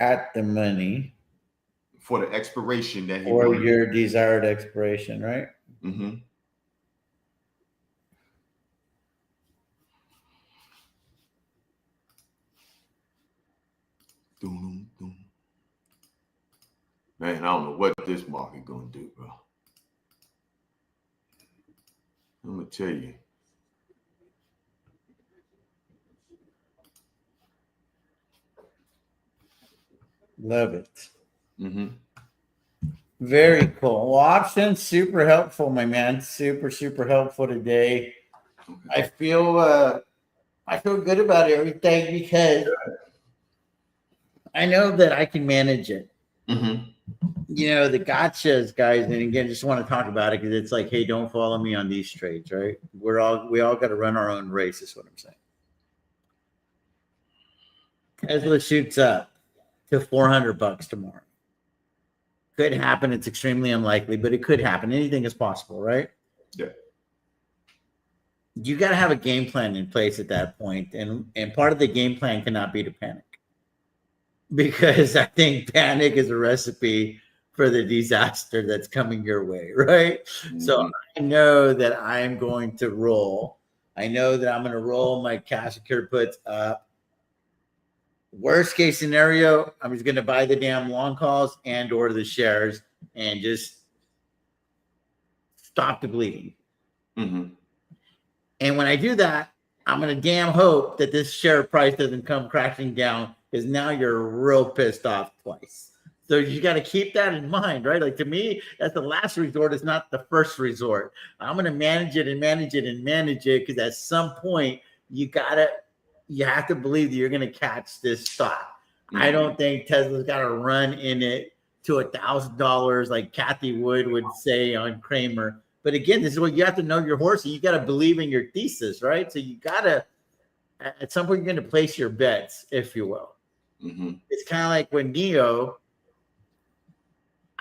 S1: at the money
S2: For the expiration that he
S1: or
S2: wanted.
S1: your desired expiration, right?
S2: Mm-hmm. Man, I don't know what this market gonna do, bro. I'm gonna tell you.
S1: Love it.
S2: Mm-hmm.
S1: Very cool. Well, options super helpful, my man. Super helpful today.
S2: Okay.
S1: I feel good about everything because I know that I can manage it.
S2: Mm-hmm.
S1: You know, the gotchas, guys, and again, just want to talk about it because it's like, hey, don't follow me on these trades, right? We all got to run our own race, is what I'm saying. Tesla shoots up to $400 tomorrow. Could happen. It's extremely unlikely, but it could happen. Anything is possible, right?
S2: Yeah.
S1: You got to have a game plan in place at that point, and part of the game plan cannot be to panic, because I think panic is a recipe for the disaster that's coming your way, right? Mm-hmm. So I know that I'm going to roll. I know that I'm going to roll my cash secured puts up. Worst case scenario, I'm just going to buy the damn long calls and or the shares and just stop the bleeding. Mm-hmm. And when I do that, I'm going to damn hope that this share price doesn't come crashing down, because now you're real pissed off twice. So you got to keep that in mind, right? Like, to me, that's the last resort. It's not the first resort. I'm going to manage it because at some point you have to believe that you're going to catch this stock. Mm-hmm. I don't think Tesla's got to run in it to $1,000 like Kathy Wood would say on Kramer. But again, this is what you have to know your horse, and you got to believe in your thesis, right? So you got to, at some point, you're going to place your bets, if you will. Mm-hmm. It's kind of like when NEO,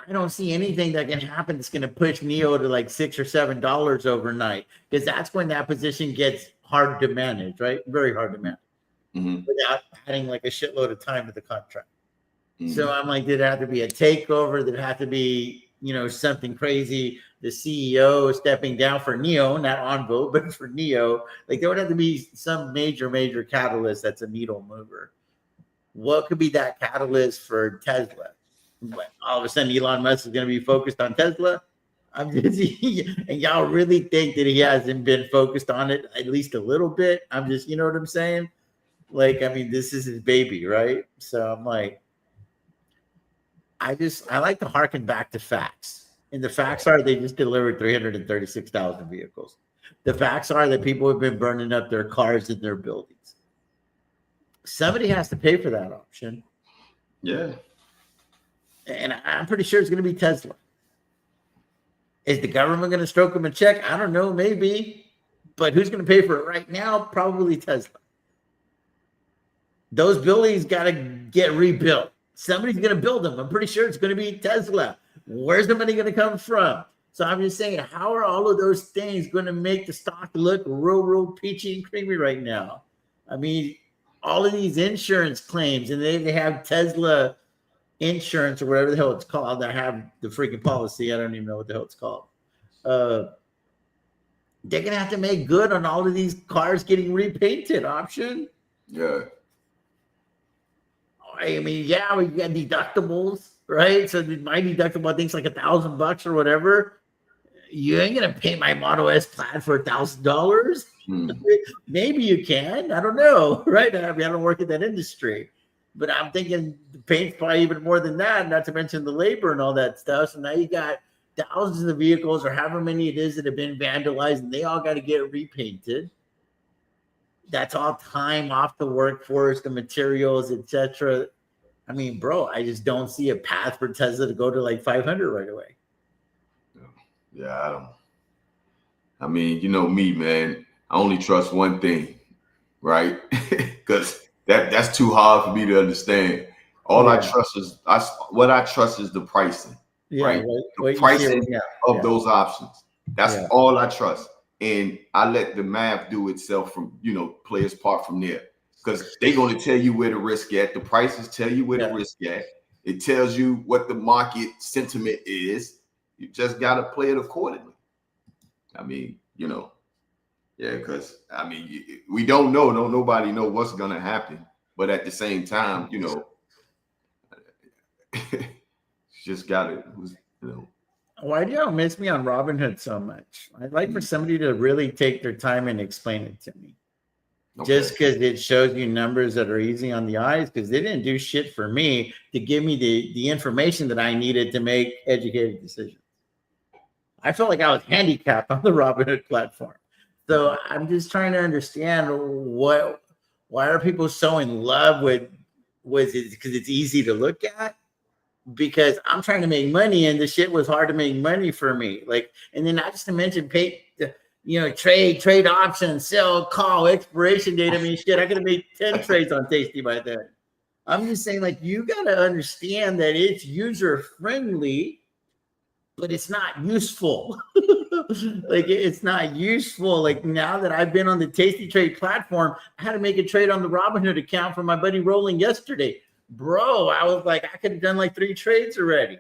S1: I don't see anything that can happen that's going to push NEO to like $6 or $7 overnight, because that's when that position gets hard to manage, right? Very hard to manage, mm-hmm. without adding like a shitload of time to the contract. Mm-hmm. So I'm like, did it have to be a takeover? Did it have to be, something crazy? The CEO stepping down for NEO, not Envo, but for NEO. Like, there would have to be some major catalyst that's a needle mover. What could be that catalyst for Tesla? All of a sudden, Elon Musk is going to be focused on Tesla? And y'all really think that he hasn't been focused on it at least a little bit? I'm just, you know what I'm saying? Like, I mean, this is his baby, right? So I'm like, I like to harken back to facts. And the facts are they just delivered 336,000 vehicles. The facts are that people have been burning up their cars in their buildings. Somebody has to pay for that option.
S2: Yeah.
S1: And I'm pretty sure it's going to be Tesla. Is the government going to stroke them a check? I don't know, maybe. But who's going to pay for it right now? Probably Tesla. Those buildings got to get rebuilt. Somebody's going to build them. I'm pretty sure it's going to be Tesla. Where's the money going to come from? So I'm just saying, how are all of those things going to make the stock look real peachy and creamy right now? I mean, all of these insurance claims, and they have Tesla insurance or whatever the hell it's called. I have the freaking policy. I don't even know what the hell it's called. They're going to have to make good on all of these cars getting repainted. Option?
S2: Yeah.
S1: I mean, yeah, we got deductibles, right? So my deductible, I think, is like $1,000 or whatever. You ain't gonna pay my Model S Plaid for $1,000. Maybe you can. I don't know, right? I mean, I don't work in that industry, but I'm thinking the paint's probably even more than that. Not to mention the labor and all that stuff. So now you got thousands of vehicles, or however many it is, that have been vandalized, and they all got to get repainted. That's all time off the workforce, the materials, etc. I mean, bro, I just don't see a path for Tesla to go to like 500 right away.
S2: Yeah, I don't. I mean, you know me, man. I only trust one thing, right? Because that's too hard for me to understand. All I trust is what I trust is the pricing, right? The pricing of those options. That's all I trust, and I let the math do itself from play its part from there. Because they're going to tell you where the risk at. The prices tell you where the risk at. It tells you what the market sentiment is. You just got to play it accordingly. I mean, because I mean, we don't know. No, nobody know what's going to happen. But at the same time, just got to,
S1: Why do y'all miss me on Robinhood so much? I'd like for somebody to really take their time and explain it to me. Just because it shows you numbers that are easy on the eyes, because they didn't do shit for me to give me the information that I needed to make educated decisions. I felt like I was handicapped on the Robinhood platform. So I'm just trying to understand why are people so in love with it because it's easy to look at? Because I'm trying to make money and the shit was hard to make money for me. Like, and then not just to mention trade options, sell, call, expiration date. I mean, shit, I could have made 10 trades on Tasty by then. I'm just saying, like, you got to understand that it's user friendly, but it's not useful. Like, it's not useful. Like, now that I've been on the Tasty Trade platform, I had to make a trade on the Robinhood account for my buddy Rolling yesterday. Bro, I was like, I could have done like 3 trades already.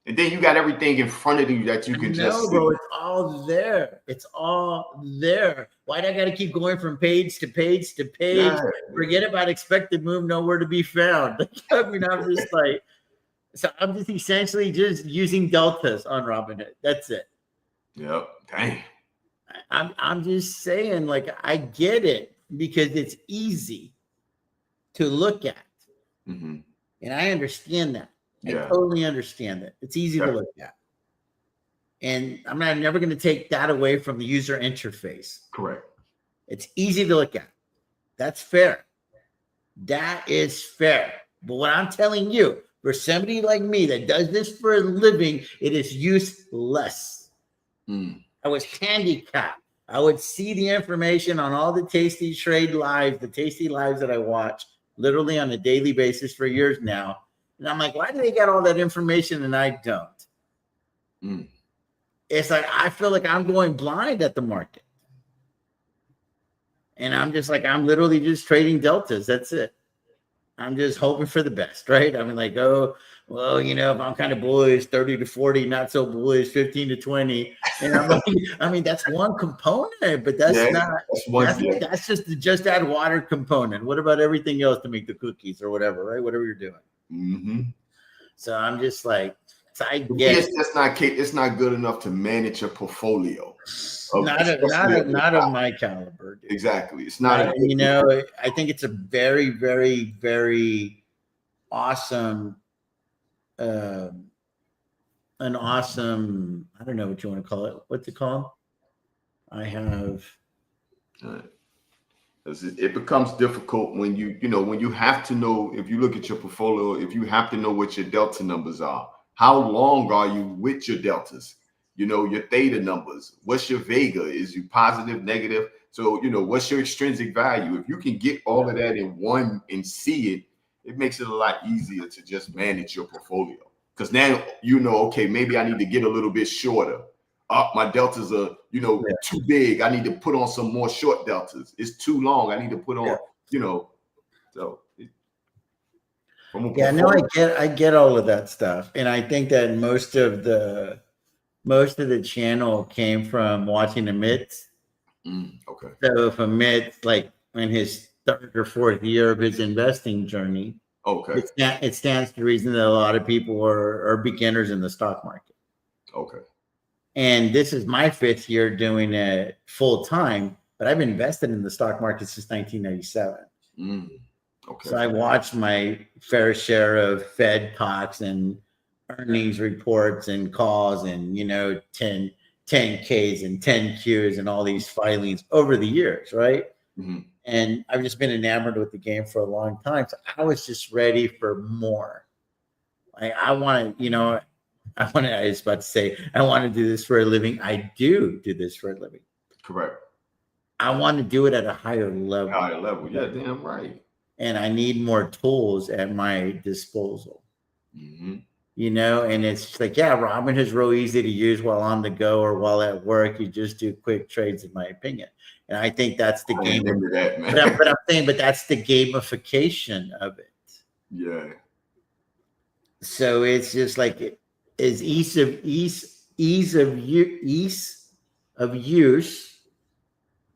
S2: And then you got everything in front of you that you can just see.
S1: Bro, it's all there. It's all there. Why do I got to keep going from page to page to page? Yeah. Forget about expected move, nowhere to be found. I mean, I'm just like, so I'm just essentially just using deltas on Robinhood. That's it.
S2: Yep. Dang.
S1: I'm just saying, like, I get it because it's easy to look at.
S2: Mm-hmm.
S1: And I understand that. I totally understand that. It's easy to look at. And I'm never going to take that away from the user interface.
S2: Correct.
S1: It's easy to look at. That's fair. That is fair. But what I'm telling you, for somebody like me that does this for a living, it is useless. I was handicapped. I would see the information on all the Tasty Trade lives, the Tasty lives that I watch literally on a daily basis for years now. And I'm like, why do they get all that information and I don't? It's like, I feel like I'm going blind at the market. And I'm just like, I'm literally just trading deltas. That's it. I'm just hoping for the best, right? I mean, like, oh, well, if I'm kind of bullish, 30 to 40, not so bullish, 15 to 20. And I'm like, I mean, that's one component, but that's that's just the just add water component. What about everything else to make the cookies or whatever, right? Whatever you're doing.
S2: Mm-hmm.
S1: So I'm just like, I get
S2: it's not good enough to manage a portfolio.
S1: Not of my caliber. Dude.
S2: Exactly. It's not.
S1: I think it's a very, very, very awesome, an awesome. I don't know what you want to call it. What's it called? I have.
S2: It becomes difficult when when you have to know, if you look at your portfolio, if you have to know what your delta numbers are. How long are you with your deltas? Your theta numbers. What's your vega? Is you positive, negative? So, what's your extrinsic value? If you can get all of that in one and see it, it makes it a lot easier to just manage your portfolio. Because now, okay, maybe I need to get a little bit shorter. My deltas are, too big. I need to put on some more short deltas. It's too long. I need to put on, so.
S1: Yeah, no, I get all of that stuff. And I think that most of the channel came from watching Amit.
S2: Okay.
S1: So if Amit, like in his 3rd or 4th year of his investing journey,
S2: okay,
S1: it stands to reason that a lot of people are beginners in the stock market.
S2: Okay.
S1: And this is my 5th year doing it full time, but I've invested in the stock market since 1997.
S2: Okay.
S1: So I watched my fair share of Fed talks and earnings reports and calls and 10Ks and 10Qs and all these filings over the years, right?
S2: Mm-hmm.
S1: And I've just been enamored with the game for a long time. So I was just ready for more. I want to, I was about to say, I want to do this for a living. I do this for a living.
S2: Correct.
S1: I want to do it at a higher level.
S2: Higher level. Yeah, damn right.
S1: And I need more tools at my disposal.
S2: Mm-hmm.
S1: You know, and it's like, yeah, Robinhood's real easy to use while on the go or while at work. You just do quick trades, in my opinion. And I think that's the game.
S2: That, man.
S1: But I'm saying, but that's the gamification of it.
S2: Yeah.
S1: So it's just like, is ease of use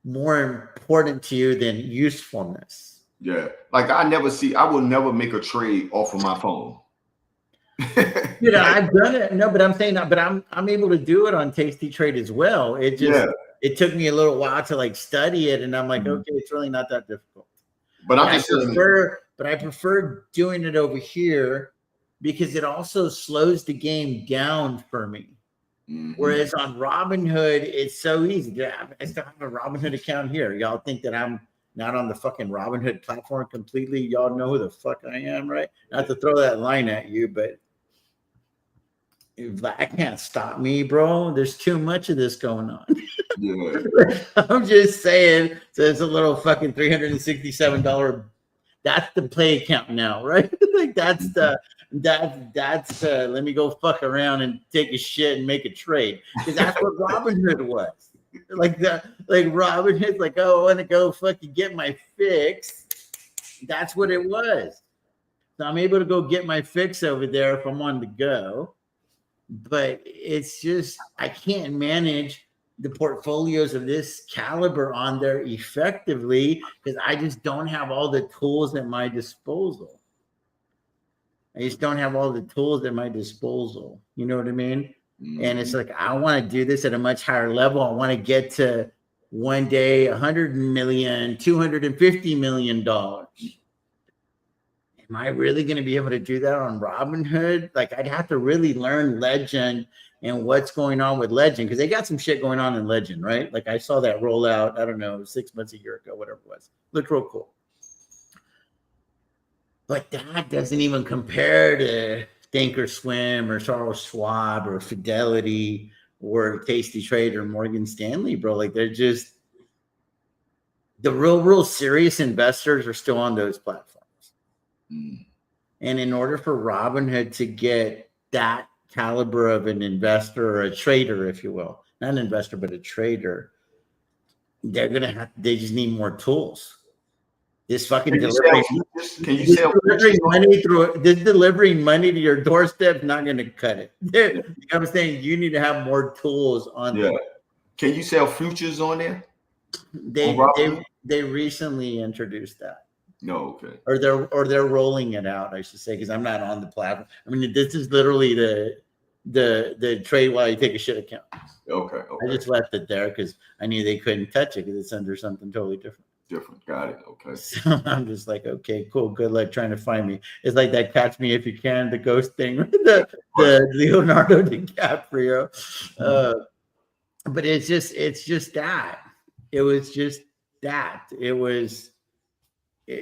S1: more important to you than usefulness?
S2: Yeah. Like I will never make a trade off of my phone.
S1: You know, I've done it. No, but I'm saying that, but I'm able to do it on Tasty Trade as well. It just it took me a little while to like study it, and I'm like, okay, it's really not that difficult.
S2: But
S1: I prefer doing it over here because it also slows the game down for me. Mm-hmm. Whereas on Robinhood, it's so easy. I still have a Robinhood account here. Y'all think that I'm not on the fucking Robinhood platform completely? Y'all know who the fuck I am, right? Not to throw that line at you, but that can't stop me, bro. There's too much of this going on.
S2: Yeah.
S1: I'm just saying. So it's a little fucking $367. That's the play account now, right? Like that's the let me go fuck around and take a shit and make a trade, because that's what Robinhood was. Like Robinhood's like, oh, I want to go fucking get my fix. That's what it was. So I'm able to go get my fix over there if I'm on the go. But it's just, I can't manage the portfolios of this caliber on there effectively because I just don't have all the tools at my disposal. You know what I mean? Mm-hmm. And it's like, I want to do this at a much higher level. I want to get to one day $100 million, $250 million. Am I really going to be able to do that on Robinhood? Like, I'd have to really learn Legend and what's going on with Legend, because they got some shit going on in Legend, right? Like, I saw that roll out, I don't know, 6 months, a year ago, whatever it was. Looked real cool. But that doesn't even compare to Thinkorswim or Charles Schwab or Fidelity or Tasty Trade or Morgan Stanley, bro. Like, they're just, the real serious investors are still on those platforms. And in order for Robinhood to get that caliber of an investor or a trader, if you will, not an investor, but a trader, they just need more tools. This fucking delivering money to your doorstep is not going to cut it. I'm saying you need to have more tools on there.
S2: Can you sell futures on there?
S1: They recently introduced that.
S2: No, okay.
S1: Or they're rolling it out, I should say, because I'm not on the platform. I mean, this is literally the trade while you take a shit account.
S2: Okay.
S1: I just left it there because I knew they couldn't touch it because it's under something totally different.
S2: Got it. Okay.
S1: So I'm just like, okay, cool. Good luck trying to find me. It's like that Catch Me If You Can, the ghost thing, the Leonardo DiCaprio. But it's just that. It was just that. It was I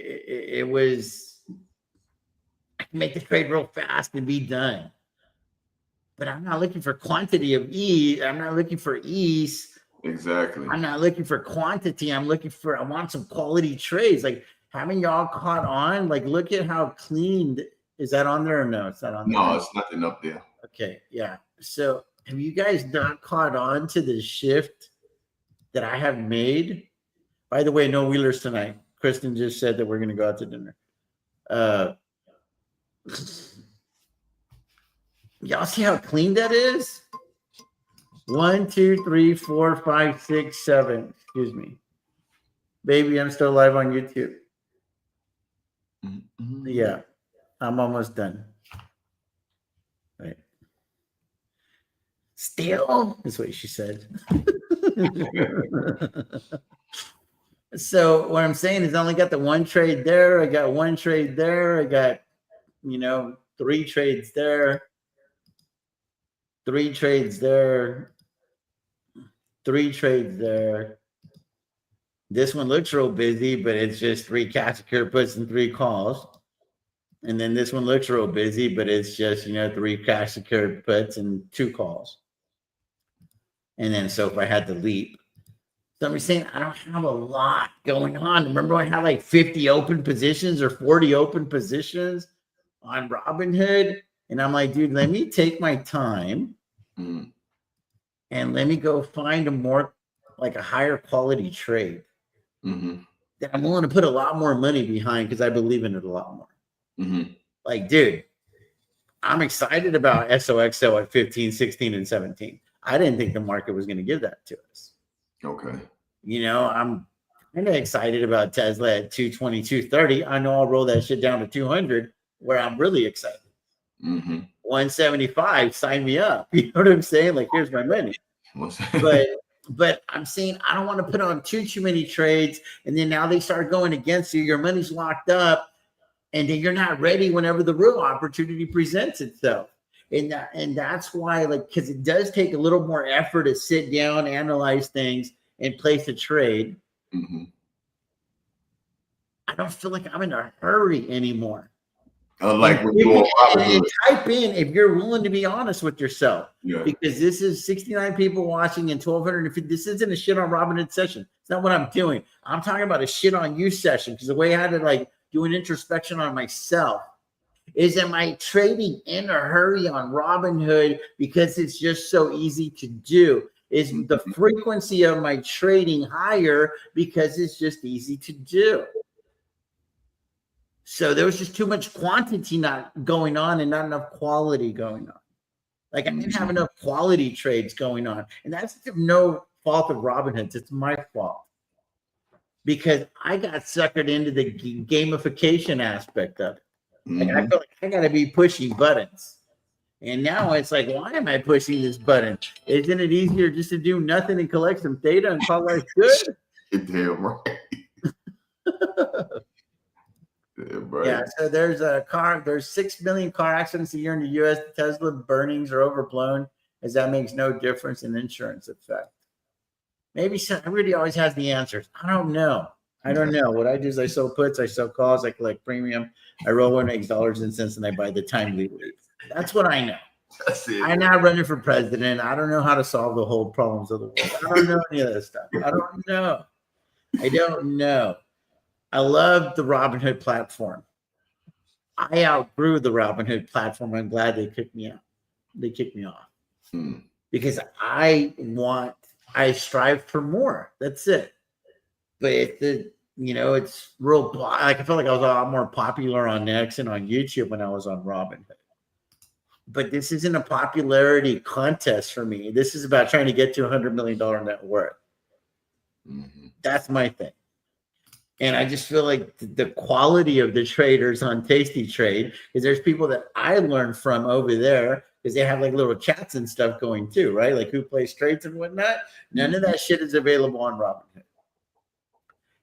S1: can make the trade real fast and be done. But I'm not looking for quantity of ease. I'm not looking for ease.
S2: Exactly.
S1: I'm not looking for quantity. I want some quality trades. Like, haven't y'all caught on? Like, look at how clean. Is that on there or no? It's not on there.
S2: No, it's nothing up there.
S1: Okay, yeah. So have you guys not caught on to the shift that I have made? By the way, no Wheelers tonight. Kristen just said that we're going to go out to dinner. Y'all see how clean that is? 1, 2, 3, 4, 5, 6, 7. Excuse me. Baby, I'm still live on YouTube. Mm-hmm. Yeah, I'm almost done. Right. Still? That's what she said. So what I'm saying is I only got the one trade there. I got one trade there. I got, 3 trades there. 3 trades there. 3 trades there. This one looks real busy, but it's just 3 cash secure puts and 3 calls. And then this one looks real busy, but it's just, 3 cash secured puts and 2 calls. And then so if I had to leap. So I'm saying I don't have a lot going on. Remember I had like 50 open positions or 40 open positions on Robinhood? And I'm like, dude, let me take my time and let me go find a higher quality trade that I'm willing to put a lot more money behind because I believe in it a lot more. Like, dude, I'm excited about SOXO at 15, 16, and 17. I didn't think the market was going to give that to us.
S2: Okay.
S1: I'm kind of excited about Tesla at 220, 230. I know I'll roll that shit down to 200 where I'm really excited. 175, sign me up. You know what I'm saying? Like, here's my money. But I'm saying I don't want to put on too many trades. And then now they start going against you. Your money's locked up. And then you're not ready whenever the real opportunity presents itself. And that's why, because it does take a little more effort to sit down, analyze things, and place a trade. I don't feel like I'm in a hurry anymore.
S2: Unlike when you're
S1: and type in if you're willing to be honest with yourself.
S2: Yeah.
S1: Because this is 69 people watching and 1,250. This isn't a shit on Robinhood session. It's not what I'm doing. I'm talking about a shit on you session. Because the way I had to do an introspection on myself is, am I trading in a hurry on Robinhood because it's just so easy to do? Is the frequency of my trading higher because it's just easy to do? So there was just too much quantity not going on and not enough quality going on. I didn't have enough quality trades going on. And that's no fault of Robinhood's. It's my fault. Because I got suckered into the gamification aspect of it. I feel like I got to be pushing buttons. And now it's like, why am I pushing this button? Isn't it easier just to do nothing and collect some data and call life good?
S2: You're damn right.
S1: Yeah, so there's 6 million car accidents a year in the U.S. Tesla burnings are overblown, as that makes no difference in insurance effect. Maybe everybody always has the answers. I don't know. What I do is I sell puts, I sell calls, I collect premium, I roll what makes dollars and cents, and I buy the timely lead. That's what I know.
S2: That's it.
S1: I'm not running for president. I don't know how to solve the whole problems of the world. I don't know any of that stuff. I don't know. I love the Robinhood platform. I outgrew the Robinhood platform. I'm glad they kicked me out. They kicked me off because I strive for more. That's it. But it's real. I feel like I was a lot more popular on X and on YouTube when I was on Robinhood. But this isn't a popularity contest for me. This is about trying to get to $100 million net worth. That's my thing. And I just feel like the quality of the traders on Tasty Trade, because there's people that I learned from over there, because they have little chats and stuff going too, right? Like who plays trades and whatnot. None of that shit is available on Robinhood.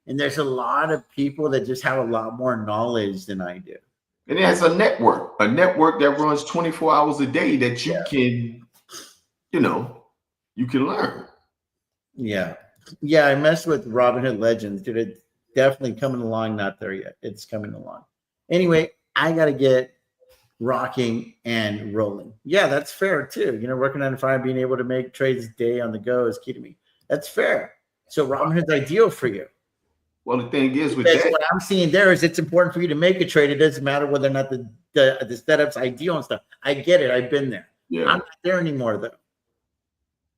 S1: And there's a lot of people that just have a lot more knowledge than I do.
S2: And it has a network that runs 24 hours a day that you can, you can learn.
S1: Yeah. I messed with Robinhood Legends, dude. It's definitely coming along. Not there yet. It's coming along. Anyway, I got to get rocking and rolling. Yeah, that's fair too. Working 9 to 5, being able to make trades day on the go is key to me. That's fair. So Robinhood's ideal for you.
S2: Well, the thing is with
S1: that,
S2: what
S1: I'm seeing there is it's important for you to make a trade. It doesn't matter whether or not the setup's ideal and stuff. I get it. I've been there.
S2: Yeah.
S1: I'm not there anymore though.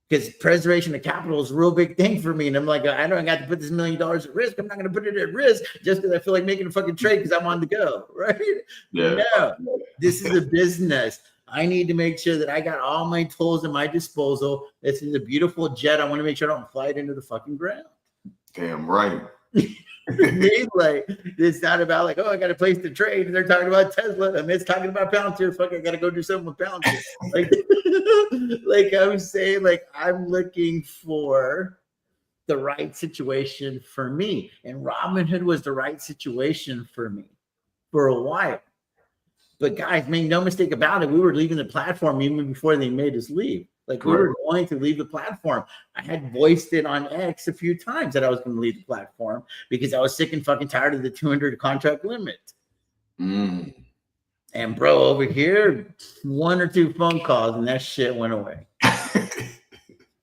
S1: Because preservation of capital is a real big thing for me. And I'm like, I don't got to put this $1 million at risk. I'm not going to put it at risk just because I feel like making a fucking trade because I'm on the go, right?
S2: Yeah.
S1: No, this is a business. I need to make sure that I got all my tools at my disposal. This is a beautiful jet. I want to make sure I don't fly it into the fucking ground.
S2: Damn right.
S1: It's not about I got a place to trade. And they're talking about Tesla. And it's talking about Palantir. Fuck, I got to go do something with Palantir. I'm saying, I'm looking for the right situation for me. And Robinhood was the right situation for me for a while. But guys, make no mistake about it. We were leaving the platform even before they made us leave. We were going to leave the platform. I had voiced it on X a few times that I was going to leave the platform because I was sick and fucking tired of the 200 contract limit. And bro, over here, 1 or 2 phone calls and that shit went away.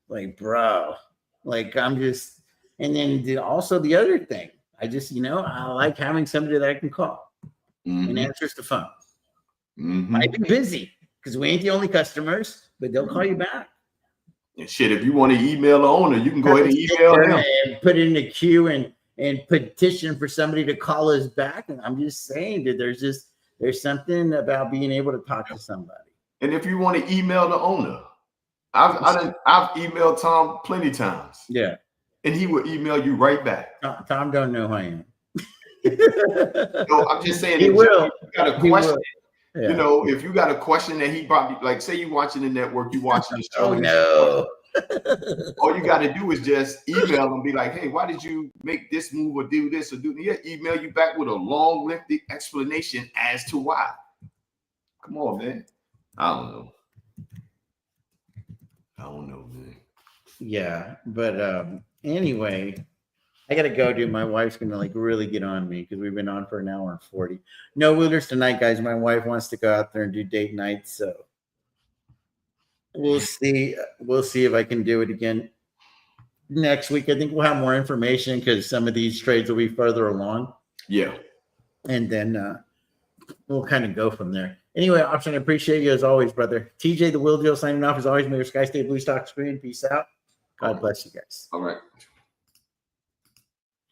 S1: Like, bro, like I'm just, and then also the other thing, I just, I like having somebody that I can call and answers the phone. Might be busy because we ain't the only customers, but they'll call you back.
S2: And shit, if you want to email the owner, you can go ahead and email him
S1: and put it in the queue and petition for somebody to call us back. And I'm just saying that there's something about being able to talk to somebody.
S2: And if you want to email the owner, I've emailed Tom plenty times.
S1: Yeah.
S2: And he will email you right back.
S1: Tom don't know who I am.
S2: No, I'm just saying,
S1: He will.
S2: If you got a question,
S1: Yeah.
S2: if you got a question that he probably, like, say you watching the network, you watching the show.
S1: Oh, no.
S2: All you got to do is just email and be like, hey, why did you make this move or do this or do that? Yeah, email you back with a long, lengthy explanation as to why. Come on, man. I don't know, man.
S1: Yeah, but anyway, I gotta go, dude. My wife's gonna like really get on me because we've been on for 1:40. No Wheelers tonight, guys. My wife wants to go out there and do date night, so we'll see. We'll see if I can do it again next week. I think we'll have more information because some of these trades will be further along.
S2: Yeah.
S1: And then we'll kind of go from there. Anyway, Option, I appreciate you as always, brother. TJ the Wheel Deal signing off as always. May your sky stay blue, stock screen. Peace out. God bless you guys.
S2: All right.